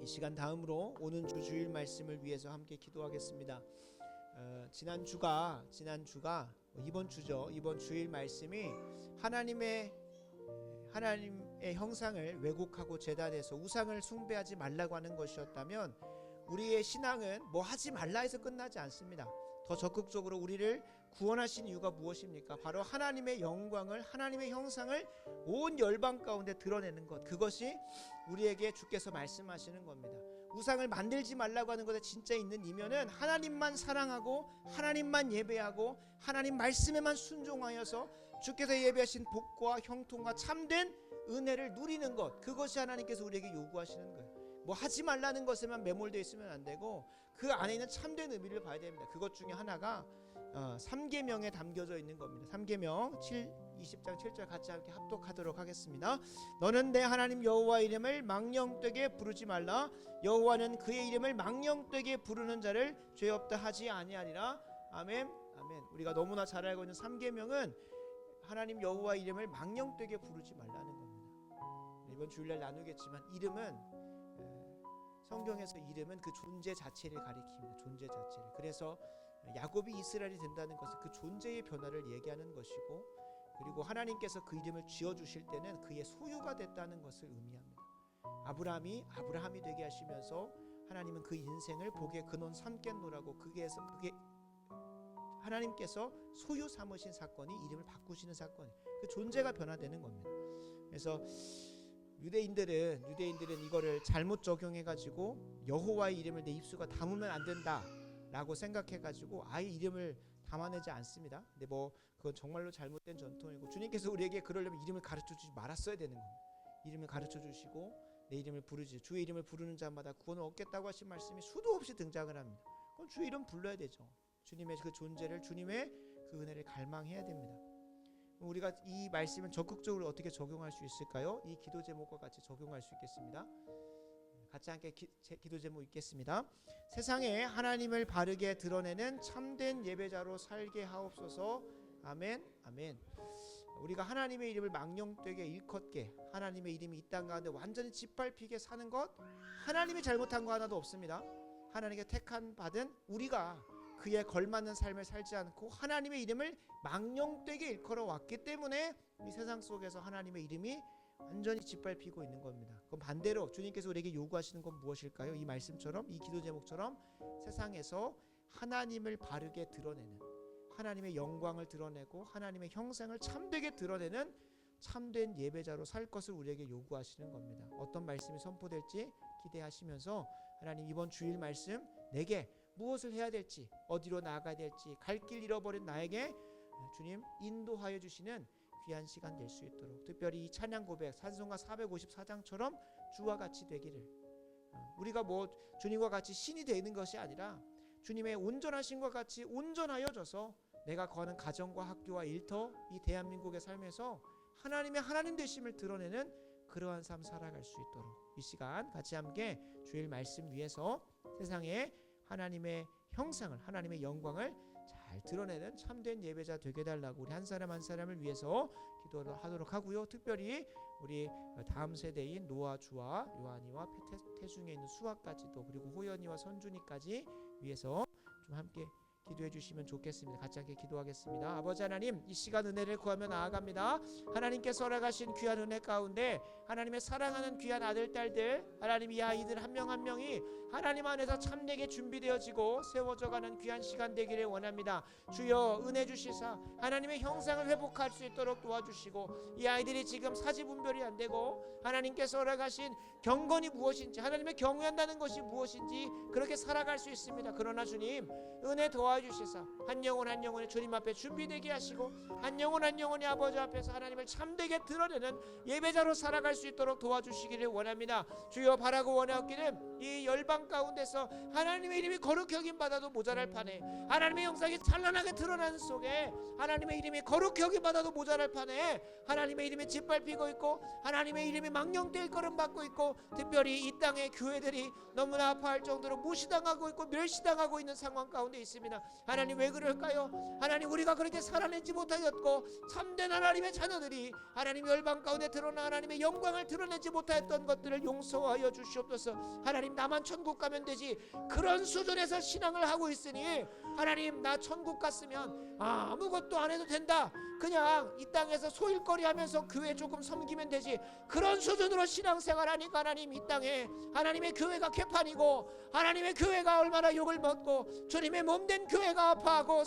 Speaker 1: 이 시간 다음으로 오는 주 주일 말씀을 위해서 함께 기도하겠습니다. 지난 주가 이번 주죠. 이번 주일 말씀이 하나님의 형상을 왜곡하고 제단해서 우상을 숭배하지 말라고 하는 것이었다면 우리의 신앙은 뭐 하지 말라 해서 끝나지 않습니다. 더 적극적으로 우리를 구원하신 이유가 무엇입니까? 바로 하나님의 영광을 하나님의 형상을 온 열방 가운데 드러내는 것, 그것이 우리에게 주께서 말씀하시는 겁니다. 우상을 만들지 말라고 하는 것에 진짜 있는 이면은 하나님만 사랑하고 하나님만 예배하고 하나님 말씀에만 순종하여서 주께서 예배하신 복과 형통과 참된 은혜를 누리는 것, 그것이 하나님께서 우리에게 요구하시는 거예요. 뭐 하지 말라는 것에만 매몰되어 있으면 안 되고 그 안에 있는 참된 의미를 봐야 됩니다. 그것 중에 하나가 3계명에 담겨져 있는 겁니다. 3계명 20장 7절 같이 함께 합독하도록 하겠습니다. 너는 내 하나님 여호와 이름을 망령되게 부르지 말라. 여호와는 그의 이름을 망령되게 부르는 자를 죄 없다 하지 아니하리라. 아멘. 아멘. 우리가 너무나 잘 알고 있는 3계명은 하나님 여호와 이름을 망령되게 부르지 말라는 겁니다. 이번 주일날 나누겠지만 이름은 성경에서 이름은 그 존재 자체를 가리킵니다. 존재 자체를. 그래서 야곱이 이스라엘이 된다는 것은 그 존재의 변화를 얘기하는 것이고, 그리고 하나님께서 그 이름을 지어주실 때는 그의 소유가 됐다는 것을 의미합니다. 아브라함이 되게 하시면서 하나님은 그 인생을 복의 근원 삼겠노라고 그게 하나님께서 소유 삼으신 사건이 이름을 바꾸시는 사건이 그 존재가 변화되는 겁니다. 그래서 유대인들은 이거를 잘못 적용해가지고 여호와의 이름을 내 입술과 담으면 안 된다라고 생각해가지고 아예 이름을 담아내지 않습니다. 근데 뭐 그건 정말로 잘못된 전통이고 주님께서 우리에게 그러려면 이름을 가르쳐주지 말았어야 되는 겁니다. 이름을 가르쳐주시고 내 이름을 부르지, 주의 이름을 부르는 자마다 구원을 얻겠다고 하신 말씀이 수도 없이 등장을 합니다. 그럼 주의 이름 불러야 되죠. 주님의 그 존재를, 주님의 그 은혜를 갈망해야 됩니다. 우리가 이 말씀을 적극적으로 어떻게 적용할 수 있을까요? 이 기도 제목과 같이 적용할 수 있겠습니다. 같이 함께 기도 제목 읽겠습니다. 세상에 하나님을 바르게 드러내는 참된 예배자로 살게 하옵소서. 아멘. 아멘. 우리가 하나님의 이름을 망령되게 일컫게, 하나님의 이름이 이 땅 가운데 완전히 짓밟히게 사는 것, 하나님이 잘못한 거 하나도 없습니다. 하나님께 택한 받은 우리가 그에 걸맞는 삶을 살지 않고 하나님의 이름을 망령되게 일컬어 왔기 때문에 이 세상 속에서 하나님의 이름이 완전히 짓밟히고 있는 겁니다. 그럼 반대로 주님께서 우리에게 요구하시는 건 무엇일까요? 이 말씀처럼, 이 기도 제목처럼 세상에서 하나님을 바르게 드러내는, 하나님의 영광을 드러내고 하나님의 형상을 참되게 드러내는 참된 예배자로 살 것을 우리에게 요구하시는 겁니다. 어떤 말씀이 선포될지 기대하시면서 하나님 이번 주일 말씀 내게 무엇을 해야 될지, 어디로 나아가야 될지, 갈 길 잃어버린 나에게 주님 인도하여 주시는 귀한 시간 될 수 있도록, 특별히 이 찬양 고백 산송가 454장처럼 주와 같이 되기를 우리가 뭐 주님과 같이 신이 되는 것이 아니라 주님의 온전하심과 같이 온전하여져서 내가 거하는 가정과 학교와 일터, 이 대한민국의 삶에서 하나님의 하나님 되심을 드러내는 그러한 삶 살아갈 수 있도록 이 시간 같이 함께 주일 말씀 위에서 세상에 하나님의 형상을, 하나님의 영광을 잘 드러내는 참된 예배자 되게 달라고 우리 한 사람 한 사람을 위해서 기도하도록 하고요. 특별히 우리 다음 세대인 노아 주와 요한이와 태중에 있는 수아까지도, 그리고 호연이와 선준이까지 위해서 좀 함께 기도해 주시면 좋겠습니다. 같이 함께 기도하겠습니다. 아버지 하나님, 이 시간 은혜를 구하며 나아갑니다. 하나님께서 허락하신 귀한 은혜 가운데 하나님의 사랑하는 귀한 아들 딸들, 하나님 이 아이들 한 명 한 명이 하나님 안에서 참되게 준비되어지고 세워져가는 귀한 시간 되기를 원합니다. 주여 은혜 주시사 하나님의 형상을 회복할 수 있도록 도와주시고, 이 아이들이 지금 사지분별이 안 되고 하나님께서 허락하신 경건이 무엇인지, 하나님의 경외한다는 것이 무엇인지 그렇게 살아갈 수 있습니다. 그러나 주님 은혜 도와주시사 한 영혼 한 영혼이 주님 앞에 준비되게 하시고, 한 영혼 한 영혼이 아버지 앞에서 하나님을 참되게 드러내는 예배자로 살아갈 수 있도록 도와주시기를 원합니다. 주여 바라고 원하옵기는 이 열방 가운데서 하나님의 이름이 거룩히 여김 받아도 모자랄 판에, 하나님의 영상이 찬란하게 드러나는 속에 하나님의 이름이 거룩히 여김 받아도 모자랄 판에 하나님의 이름이 짓밟히고 있고 하나님의 이름이 망령되이 거름받고 있고, 특별히 이 땅의 교회들이 너무나 아파할 정도로 무시당하고 있고 멸시당하고 있는 상황 가운데 있습니다. 하나님 왜 그럴까요? 하나님 우리가 그렇게 살아내지 못하였고 참된 하나님의 자녀들이 하나님 열방 가운데 드러나 하나님의 영광을 드러내지 못하였던 것들을 용서하여 주시옵소서. 하나님 나만 천국 가면 되지, 그런 수준에서 신앙을 하고 있으니 하나님 나 천국 갔으면 아무것도 안 해도 된다, 그냥 이 땅에서 소일거리 하면서 교회 조금 섬기면 되지, 그런 수준으로 신앙생활하니까 하나님 이 땅에 하나님의 교회가 개판이고 하나님의 교회가 얼마나 욕을 먹고 주님의 몸된 교회가 아파하고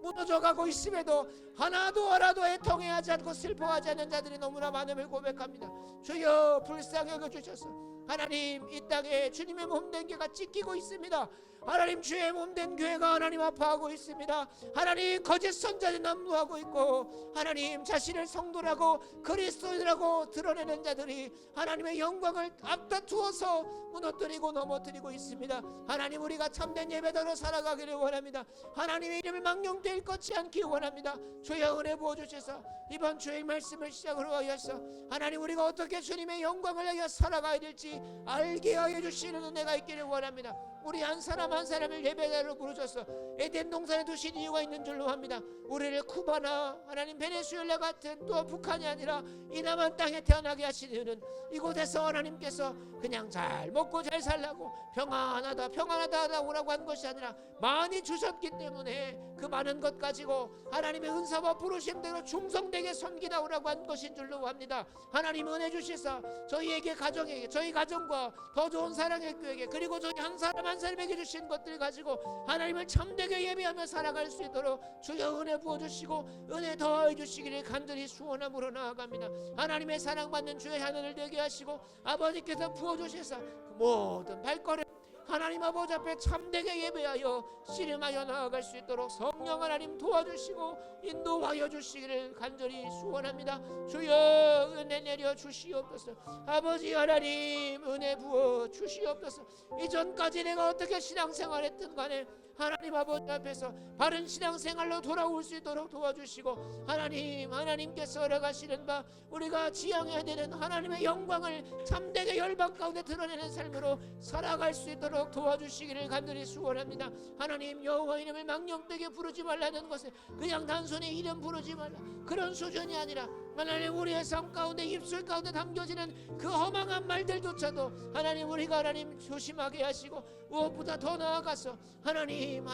Speaker 1: 무너져가고 있음에도 하나도 애통해하지 않고 슬퍼하지 않는 자들이 너무나 많음을 고백합니다. 주여 불쌍히 여겨주셔서 하나님 이 땅에 주님의 몸된 교회가 찢기고 있습니다. 하나님 주의 몸된 교회가 하나님 아파하고 있습니다. 하나님 거짓 선자들이 난무하고 있고 하나님 자신을 성도라고 그리스도인이라고 드러내는 자들이 하나님의 영광을 앞다투어서 무너뜨리고 넘어뜨리고 있습니다. 하나님 우리가 참된 예배자로 살아가기를 원합니다. 하나님의 이름을 망령되이 걷지 않기 원합니다. 주여 은혜 부어주셔서 이번 주의 말씀을 시작으로 하여서 하나님 우리가 어떻게 주님의 영광을 위하여 살아가야 될지 알게 하여 주시는 은혜가 있기를 원합니다. 우리 한 사람 한 사람을 예배자로 부르셔서 에덴 동산에 두신 이유가 있는 줄로 합니다. 우리를 쿠바나 하나님 베네수엘라 같은 또 북한이 아니라 이 남한 땅에 태어나게 하신 이유는 이곳에서 하나님께서 그냥 잘 먹고 잘 살라고 평안하다 오라고 한 것이 아니라 많이 주셨기 때문에 그 많은 것 가지고 하나님의 은사와 부르심대로 충성되게 섬기다 오라고 한 것인 줄로 합니다. 하나님 은혜 주시사 저희에게 가정에게, 저희 가정과 더 좋은 사랑의 교회에게, 그리고 저희 한 사람 한 사람에게 주신 것들 가지고 하나님을 참되게 예배하며 살아갈 수 있도록 주여 은혜 부어주시고 은혜 더해 주시기를 간절히 수원함으로 나아갑니다. 하나님의 사랑받는 주의 하늘을 되게 하시고 아버지께서 부어주시사 그 모든 발걸음 하나님 아버지 앞에 참되게 예배하여 씨름하여 나아갈 수 있도록 성령 하나님 도와주시고 인도하여 주시기를 간절히 수원합니다. 주여 은혜 내려 주시옵소서. 아버지 하나님 은혜 부어 주시옵소서. 이전까지 내가 어떻게 신앙생활했든 간에 하나님 아버지 앞에서 바른 신앙생활로 돌아올 수 있도록 도와주시고 하나님께서 허락하시는 바 우리가 지향해야 되는 하나님의 영광을 참되게 열방 가운데 드러내는 삶으로 살아갈 수 있도록 도와주시기를 간절히 수원합니다. 하나님 여호와 이름을 망령되게 부르지 말라는 것은 그냥 단순히 이름 부르지 말라 그런 수준이 아니라 하나님 우리의 삶 가운데 입술 가운데 담겨지는 그 허망한 말들조차도 하나님 우리가 하나님 조심하게 하시고 무엇보다 더 나아가서 하나님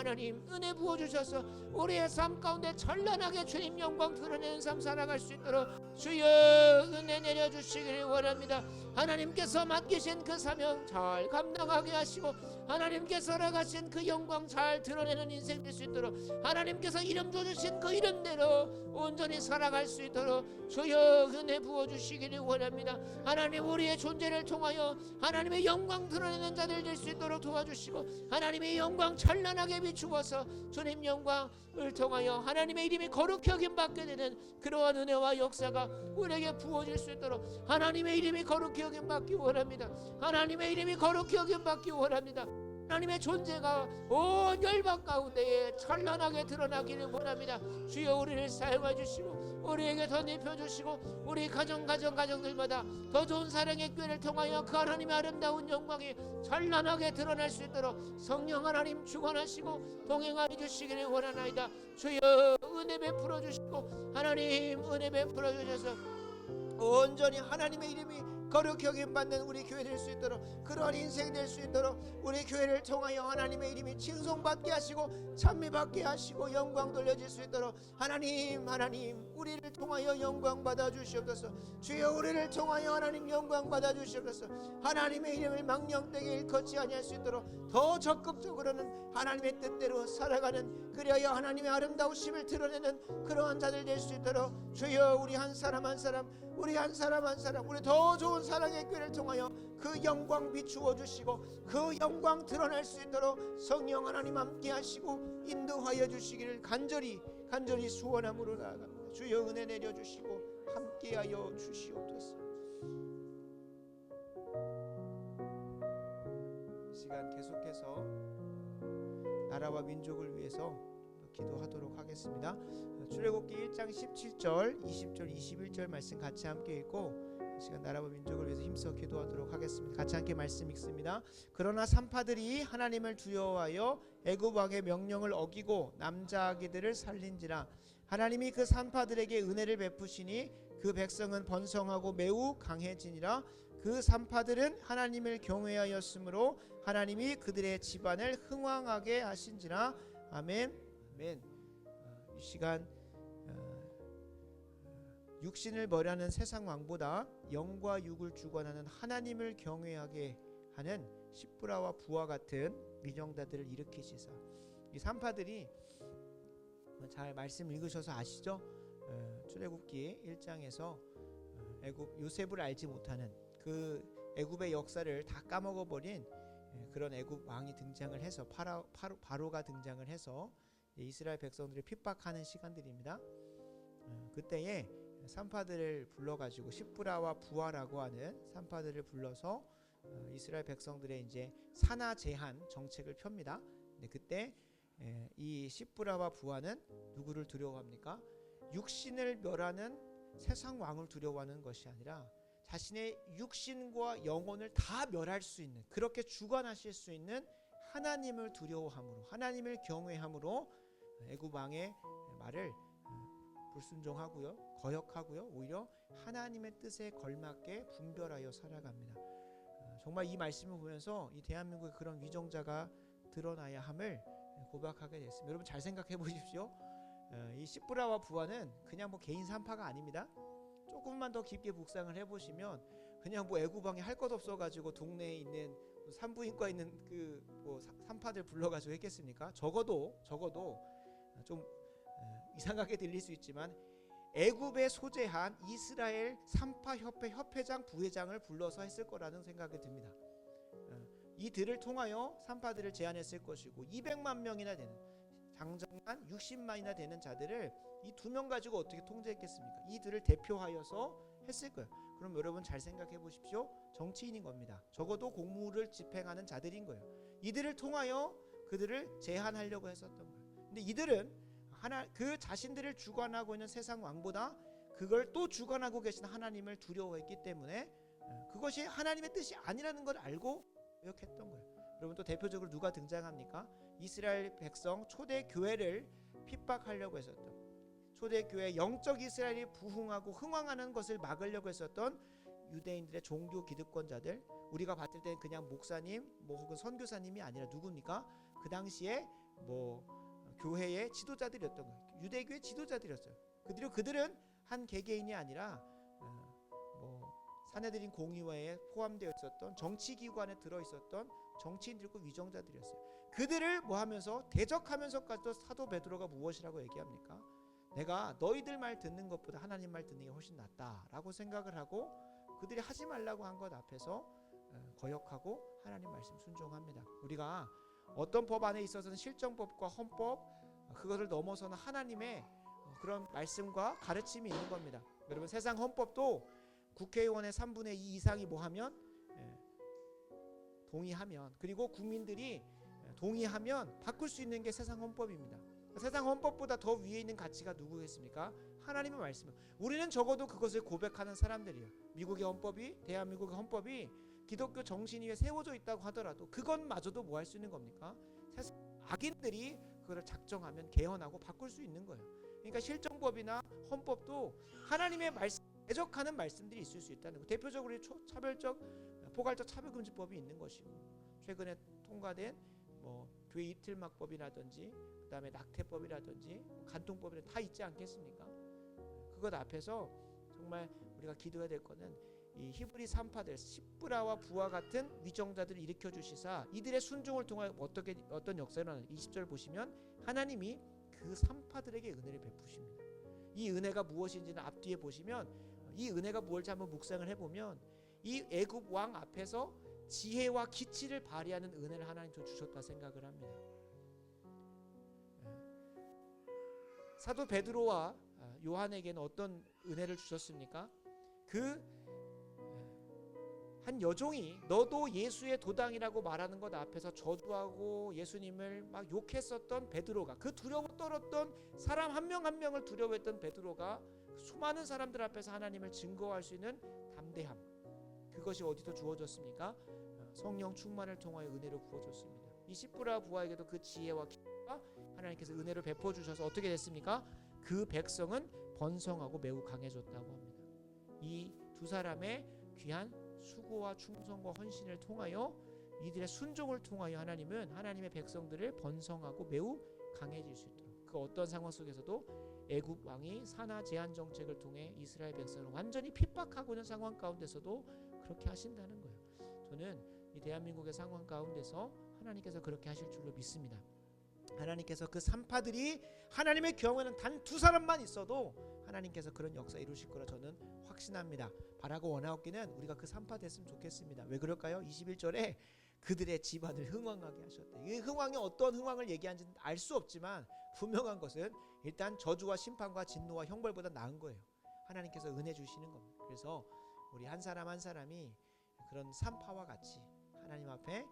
Speaker 1: 은혜 부어주셔서 우리의 삶 가운데 찬란하게 주님 영광 드러내는 삶 살아갈 수 있도록 주여 은혜 내려주시기를 원합니다. 하나님께서 맡기신 그 사명 잘 감당하게 하시고 하나님께서 허락하신 그 영광 잘 드러내는 인생 될 수 있도록 하나님께서 이름 주신 그 이름대로 온전히 살아갈 수 있도록 주여 은혜 부어주시기를 원합니다. 하나님 우리의 존재를 통하여 하나님의 영광 드러내는 자들 될 수 있도록 도와주시고 하나님의 영광 찬란하게 비추어서 주님 영광을 통하여 하나님의 이름이 거룩히 여김 받게 되는 그러한 은혜와 역사가 우리에게 부어질 수 있도록 하나님의 이름이 거룩히 여김받기 원합니다. 하나님의 이름이 거룩히 여김받기 원합니다. 하나님의 존재가 온 열방 가운데에 찬란하게 드러나기를 원합니다. 주여 우리를 사용해 주시고 우리에게 더 입혀주시고 우리 가정들마다 더 좋은 사랑의 교회를 통하여 그 하나님의 아름다운 영광이 찬란하게 드러날 수 있도록 성령 하나님 주관하시고 동행하여 주시기를 원하나이다. 주여 은혜 베풀어 주시고 하나님 은혜 베풀어 주셔서 온전히 하나님의 이름이 거룩히 여김받는 우리 교회 될 수 있도록 그러한 인생이 될 수 있도록 우리 교회를 통하여 하나님의 이름이 칭송받게 하시고 찬미받게 하시고 영광 돌려질 수 있도록 하나님 우리를 통하여 영광 받아 주시옵소서. 주여 우리를 통하여 하나님 영광 받아 주시옵소서. 하나님의 이름을 망령되게 일컫지 아니할 수 있도록 더 적극적으로는 하나님의 뜻대로 살아가는 그리하여 하나님의 아름다우심을 드러내는 그러한 자들 될 수 있도록 주여 우리 한 사람 한 사람 우리 더 좋은 사랑의 교회를 통하여 그 영광 비추어 주시고 그 영광 드러날 수 있도록 성령 하나님 함께 하시고 인도하여 주시기를 간절히 소원함으로 나아갑니다. 주여 은혜 내려 주시고 함께하여 주시옵소서. 이 시간 계속해서 나라와 민족을 위해서 기도하도록 하겠습니다. 출애굽기 1장 17절, 20절, 21절 말씀 같이 함께 읽고 이 시간 나라와 민족을 위해서 힘써 기도하도록 하겠습니다. 같이 함께 말씀 읽습니다. 그러나 산파들이 하나님을 두려워하여 애굽 왕의 명령을 어기고 남자 아기들을 살린지라. 하나님이 그 산파들에게 은혜를 베푸시니 그 백성은 번성하고 매우 강해지니라. 그 산파들은 하나님을 경외하였으므로 하나님이 그들의 집안을 흥왕하게 하신지라. 아멘. 아멘. 이 시간 육신을 벌하는 세상 왕보다 영과 육을 주관하는 하나님을 경외하게 하는 십부라와 부와 같은 위정자들을 일으키시사. 이 산파들이 잘 말씀 읽으셔서 아시죠? 출애굽기 1장에서 애굽 요셉을 알지 못하는 그 애굽의 역사를 다 까먹어버린 그런 애굽 왕이 등장을 해서 바로가 등장을 해서 이스라엘 백성들을 핍박하는 시간들입니다. 그때에 산파들을 불러가지고 십부라와 부하라고 하는 산파들을 불러서 이스라엘 백성들의 이제 산하 제한 정책을 펴니다. 근데 그때 이 십부라와 부하는 누구를 두려워합니까? 육신을 멸하는 세상 왕을 두려워하는 것이 아니라 자신의 육신과 영혼을 다 멸할 수 있는, 그렇게 주관하실 수 있는 하나님을 두려워함으로, 하나님을 경외함으로 애굽 왕의 말을 불순종하고요, 거역하고요, 오히려 하나님의 뜻에 걸맞게 분별하여 살아갑니다. 정말 이 말씀을 보면서 이 대한민국의 그런 위정자가 드러나야 함을 고백하게 됐습니다. 여러분 잘 생각해 보십시오. 이 십부라와 부하는 그냥 뭐 개인 산파가 아닙니다. 조금만 더 깊게 묵상을 해보시면 그냥 뭐 애굽 왕이 할 것 없어가지고 동네에 있는 산부인과 있는 그 뭐 산파들 불러가지고 했겠습니까? 적어도 좀 이상하게 들릴 수 있지만 애굽에 소재한 이스라엘 산파협회 협회장 부회장을 불러서 했을 거라는 생각이 듭니다. 이들을 통하여 산파들을 제안했을 것이고 200만 명이나 되는 장정한 60만이나 되는 자들을 이 두 명 가지고 어떻게 통제했겠습니까? 이들을 대표하여서 했을 거예요. 그럼 여러분 잘 생각해 보십시오. 정치인인 겁니다. 적어도 공무를 집행하는 자들인 거예요. 이들을 통하여 그들을 제한하려고 했었던 거예요. 근데 이들은 그 자신들을 주관하고 있는 세상 왕보다 그걸 또 주관하고 계신 하나님을 두려워했기 때문에 그것이 하나님의 뜻이 아니라는 걸 알고 거역했던 거예요. 여러분 또 대표적으로 누가 등장합니까? 이스라엘 백성 초대 교회를 핍박하려고 했었던, 초대 교회 영적 이스라엘이 부흥하고 흥왕하는 것을 막으려고 했었던 유대인들의 종교 기득권자들, 우리가 봤을 때는 그냥 목사님 뭐 혹은 선교사님이 아니라 누굽니까? 그 당시에 뭐 교회의 지도자들이었던 거예요. 유대교의 지도자들이었어요. 그들은 한 개개인이 아니라 뭐 사내들인 공의회에 포함되어 있었던 정치기관에 들어있었던 정치인들과 위정자들이었어요. 그들을 뭐 하면서 대적하면서까지도 사도 베드로가 무엇이라고 얘기합니까? 내가 너희들 말 듣는 것보다 하나님 말 듣는 게 훨씬 낫다라고 생각을 하고 그들이 하지 말라고 한 것 앞에서 거역하고 하나님 말씀 순종합니다. 우리가 어떤 법 안에 있어서는 실정법과 헌법, 그것을 넘어서는 하나님의 그런 말씀과 가르침이 있는 겁니다. 여러분 세상 헌법도 국회의원의 3분의 2 이상이 뭐하면 동의하면 그리고 국민들이 동의하면 바꿀 수 있는 게 세상 헌법입니다. 세상 헌법보다 더 위에 있는 가치가 누구겠습니까? 하나님의 말씀. 우리는 적어도 그것을 고백하는 사람들이에요. 미국의 헌법이 대한민국의 헌법이 기독교 정신 위에 세워져 있다고 하더라도 그것마저도 뭐 할 수 있는 겁니까? 악인들이 그걸 작정하면 개헌하고 바꿀 수 있는 거예요. 그러니까 실정법이나 헌법도 하나님의 말씀 대적하는 말씀들이 있을 수 있다는 거. 대표적으로 포괄적 차별금지법이 있는 것이고 최근에 통과된 교회 이틀막법이라든지 그다음에 낙태법이라든지 간통법이라든지 다 있지 않겠습니까? 그것 앞에서 정말 우리가 기도해야 될 거는 이 히브리 산파들 십브라와 부와 같은 위정자들을 일으켜 주시사 이들의 순종을 통하여 어떤 역사가 일어나는 20절 보시면 하나님이 그 산파들에게 은혜를 베푸십니다. 이 은혜가 무엇인지는 앞뒤에 보시면 이 은혜가 무엇인지 한번 묵상을 해보면 이 애굽 왕 앞에서 지혜와 기치를 발휘하는 은혜를 하나님 주셨다 생각을 합니다. 사도 베드로와 요한에게는 어떤 은혜를 주셨습니까? 한 여종이 너도 예수의 도당이라고 말하는 것 앞에서 저주하고 예수님을 막 욕했었던 베드로가 그 두려워 떨었던 사람 한 명 한 명을 두려워했던 베드로가 수많은 사람들 앞에서 하나님을 증거할 수 있는 담대함 그것이 어디서 주어졌습니까? 성령 충만을 통하여 은혜로 부어졌습니다. 이 십브라 부하에게도 그 지혜와 기가 하나님께서 은혜를 베풀어 주셔서 어떻게 됐습니까? 그 백성은 번성하고 매우 강해졌다고 합니다. 이 두 사람의 귀한 수고와 충성과 헌신을 통하여 이들의 순종을 통하여 하나님은 하나님의 백성들을 번성하고 매우 강해질 수 있도록 그 어떤 상황 속에서도 애굽 왕이 산하 제한 정책을 통해 이스라엘 백성을 완전히 핍박하고 있는 상황 가운데서도 그렇게 하신다는 거예요. 저는 이 대한민국의 상황 가운데서 하나님께서 그렇게 하실 줄로 믿습니다. 하나님께서 그 산파들이 하나님의 경우에는 단 두 사람만 있어도 하나님께서 그런 역사 이루실 거라 저는 확신합니다. 바라고 원하옵기는 우리가 그 산파 됐으면 좋겠습니다. 왜 그럴까요? 21절에 그들의 집안을 흥왕하게 하셨다. 이 흥왕이 어떤 흥왕을 얘기하는지는 알 수 없지만 분명한 것은 일단 저주와 심판과 진노와 형벌보다 나은 거예요. 하나님께서 은혜 주시는 겁니다. 그래서 우리 한 사람 한 사람이 그런 산파와 같이 하나님 앞에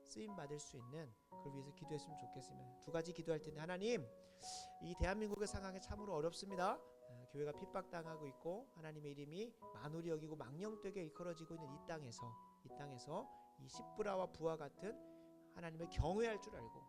Speaker 1: 쓰임 받을 수 있는 그걸 위해서 기도했으면 좋겠습니다. 두 가지 기도할 텐데 하나님 이 대한민국의 상황이 참으로 어렵습니다. 교회가 핍박당하고 있고 하나님의 이름이 만홀히 여기고 망령되게 일컬어지고 있는 이 땅에서 이 십브라와 부와 같은 하나님을 경외할 줄 알고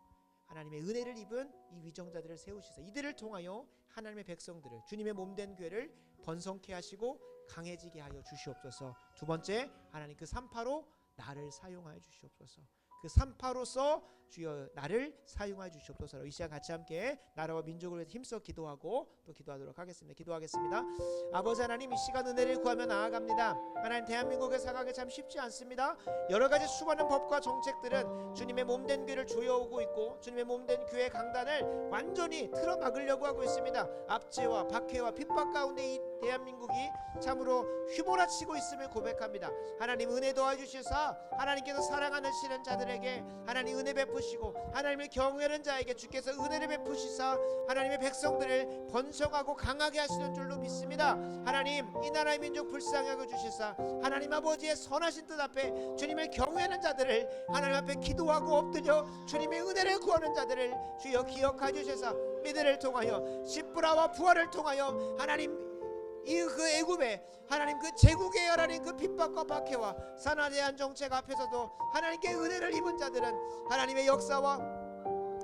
Speaker 1: 하나님의 은혜를 입은 이 위정자들을 세우시사 이들을 통하여 하나님의 백성들을 주님의 몸된 교회를 번성케 하시고 강해지게 하여 주시옵소서. 두 번째 하나님 그 산파로 나를 사용하여 주시옵소서. 그 산파로서 주여 나를 사용하여 주시옵소서. 이 시간 같이 함께 나라와 민족을 위해서 힘써 기도하고 또 기도하도록 하겠습니다. 기도하겠습니다. 아버지 하나님 이 시간 은혜를 구하며 나아갑니다. 하나님 대한민국의 상황이 참 쉽지 않습니다. 여러 가지 수많은 법과 정책들은 주님의 몸된 교회를 조여오고 있고 주님의 몸된 교회 강단을 완전히 틀어막으려고 하고 있습니다. 압제와 박해와 핍박 가운데 이 대한민국이 참으로 휘몰아치고 있음을 고백합니다. 하나님 은혜 도와주셔서 하나님께서 사랑하는 자들에게 하나님 은혜 베푸시고 하나님을 경외하는 자에게 주께서 은혜를 베푸시사 하나님의 백성들을 번성하고 강하게 하시는 줄로 믿습니다. 하나님 이 나라의 민족 불쌍하게 주시사 하나님 아버지의 선하신 뜻 앞에 주님을 경외하는 자들을 하나님 앞에 기도하고 엎드려 주님의 은혜를 구하는 자들을 주여 기억하여 주셔서 이들을 통하여 십브라와 부하를 통하여 하나님 그 애굽에 하나님 그 제국의 하나님 그 핍박과 박해와 산하 제한 정책 앞에서도 하나님께 은혜를 입은 자들은 하나님의 역사와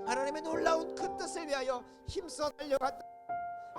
Speaker 1: 하나님의 놀라운 큰 뜻을 위하여 힘써 달려갔다.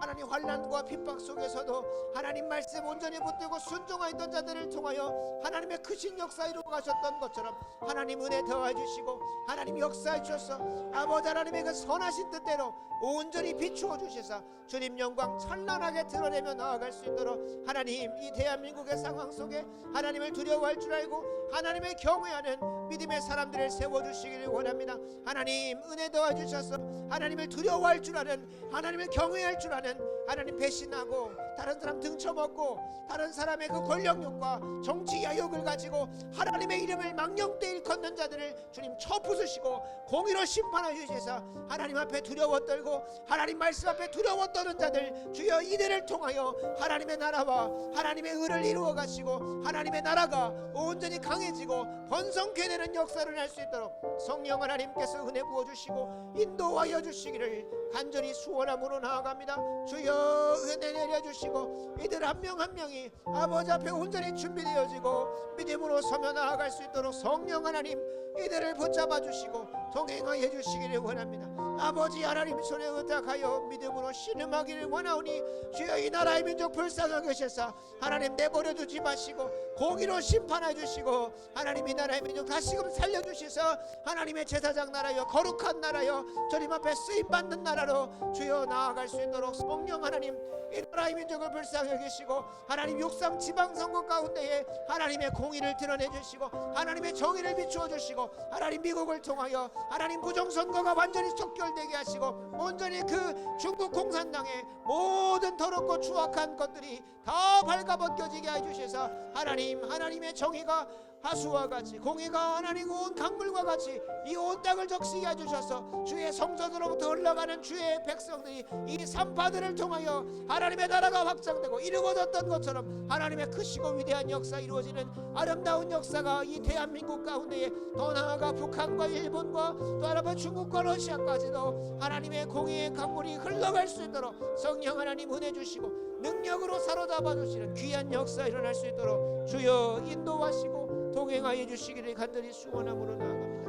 Speaker 1: 하나님 환난과 핍박 속에서도 하나님 말씀 온전히 붙들고 순종하였던 자들을 통하여 하나님의 크신 역사 이루어 가셨던 것처럼 하나님 은혜 더해 주시고 하나님 역사해 주셔서 아버지 하나님의 그 선하신 뜻대로 온전히 비추어 주셔서 주님 영광 찬란하게 드러내며 나아갈 수 있도록 하나님 이 대한민국의 상황 속에 하나님을 두려워할 줄 알고 하나님을 경외하는 믿음의 사람들을 세워주시기를 원합니다. 하나님 은혜 더해 주셔서 하나님을 두려워할 줄 아는, 하나님을 경외할 줄 아는, 하나님 배신하고 다른 사람 등쳐먹고 다른 사람의 그 권력욕과 정치 야욕을 가지고 하나님의 이름을 망령되이 일컫는 자들을 주님 쳐부수시고 공의로 심판하여 주셔서 하나님 앞에 두려워 떨고 하나님 말씀 앞에 두려워 떠는 자들 주여 이들을 통하여 하나님의 나라와 하나님의 의를 이루어 가시고 하나님의 나라가 온전히 강해지고 번성케 되는 역사를 할 수 있도록 성령 하나님께서 은혜 부어주시고 인도하여 주시기를 간절히 수원함으로 나아갑니다. 주여 은혜 내려주시고 이들 한 명 한 명이 아버지 앞에 온전히 준비되어지고 믿음으로 서며 나아갈 수 있도록 성령 하나님 이들을 붙잡아 주시고 동행하여 주시기를 원합니다. 아버지 하나님 손에 의탁하여 믿음으로 신음하기를 원하오니 주여 이 나라의 민족 불쌍하게 하셔서 하나님 내버려 두지 마시고 공의로 심판해 주시고 하나님 이 나라의 민족 다시금 살려주셔서 하나님의 제사장 나라여 거룩한 나라여 주님 앞에 쓰임받는 나라로 주여 나아갈 수 있도록 성령 하나님 이 나라의 민족을 불쌍히 여기시고 하나님 육상 지방선거 가운데에 하나님의 공의를 드러내 주시고 하나님의 정의를 비추어 주시고 하나님 미국을 통하여 하나님 부정선거가 완전히 척결되게 하시고 온전히 그 중국 공산당의 모든 더럽고 추악한 것들이 다 발가벗겨지게 해주셔서 하나님의 정의가 하수와 같이 공의가 하나님 온 강물과 같이 이 온 땅을 적시게 해주셔서 주의 성전으로부터 흘러가는 주의 백성들이 이 산파들을 통하여 하나님의 나라가 확장되고 이루어졌던 것처럼 하나님의 크시고 위대한 역사 이루어지는 아름다운 역사가 이 대한민국 가운데에 더 나아가 북한과 일본과 또 하나님 중국과 러시아까지도 하나님의 공의의 강물이 흘러갈 수 있도록 성령 하나님 은혜 주시고 능력으로 사로잡아 주시는 귀한 역사 일어날 수 있도록 주여 인도하시고 동행하여 주시기를 간절히 수원함으로 나아갑니다.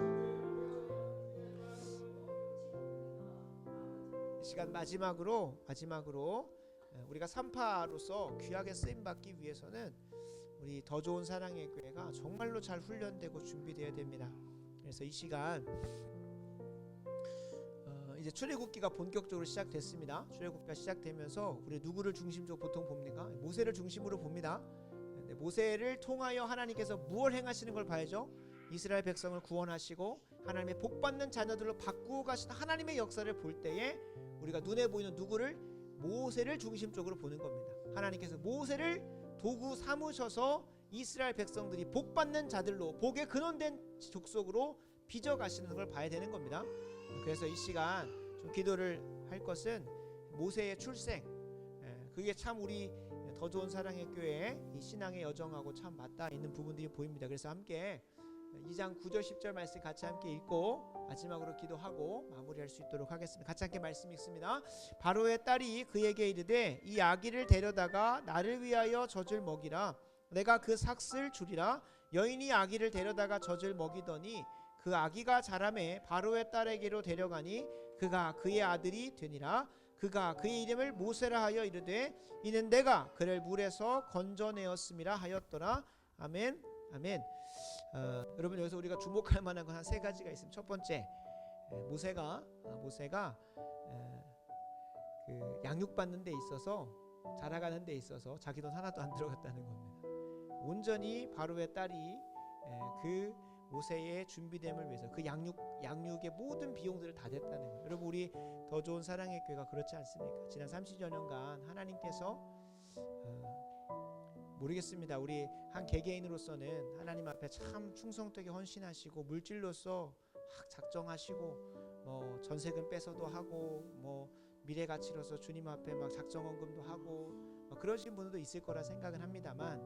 Speaker 1: 이 시간 마지막으로 우리가 산파로서 귀하게 쓰임받기 위해서는 우리 더 좋은 사랑의 교회가 정말로 잘 훈련되고 준비되어야 됩니다. 그래서 이 시간 이제 출애굽기가 본격적으로 시작됐습니다. 출애굽기가 시작되면서 우리 누구를 중심적으로 보통 봅니까? 모세를 중심으로 봅니다. 모세를 통하여 하나님께서 무엇을 행하시는 걸 봐야죠. 이스라엘 백성을 구원하시고 하나님의 복받는 자녀들로 바꾸어 가시는 하나님의 역사를 볼 때에 우리가 눈에 보이는 누구를 모세를 중심적으로 보는 겁니다. 하나님께서 모세를 도구 삼으셔서 이스라엘 백성들이 복받는 자들로 복의 근원된 족속으로 빚어가시는 걸 봐야 되는 겁니다. 그래서 이 시간 좀 기도를 할 것은 모세의 출생, 그게 참 우리 더 좋은 사랑의 교회의 이 신앙의 여정하고 참 맞닿아 있는 부분들이 보입니다. 그래서 함께 2장 9절 10절 말씀 같이 함께 읽고 마지막으로 기도하고 마무리할 수 있도록 하겠습니다. 같이 함께 말씀 읽습니다. 바로의 딸이 그에게 이르되 이 아기를 데려다가 나를 위하여 젖을 먹이라. 내가 그 삭슬 주리라. 여인이 아기를 데려다가 젖을 먹이더니 그 아기가 자라매 바로의 딸에게로 데려가니 그가 그의 아들이 되니라. 그가 그의 이름을 모세라 하여 이르되 이는 내가 그를 물에서 건져내었음이라 하였더라. 아멘. 아멘. 여러분 여기서 우리가 주목할 만한 건 한 세 가지가 있습니다. 첫 번째, 모세가 그 양육받는 데 있어서 자라가는 데 있어서 자기 돈 하나도 안 들어갔다는 겁니다. 온전히 바로의 딸이 그 모세의 준비됨을 위해서 그 양육의 모든 비용들을 다 댔다는 거예요. 여러분 우리 더 좋은 사랑의 교회가 그렇지 않습니까? 지난 30여 년간 하나님께서 모르겠습니다. 우리 한 개개인으로서는 하나님 앞에 참 충성되게 헌신하시고 물질로서 막 작정하시고 뭐 전세금 뺏어도 하고 뭐 미래 가치로서 주님 앞에 막 작정헌금도 하고 그러신 분들도 있을 거라 생각은 합니다만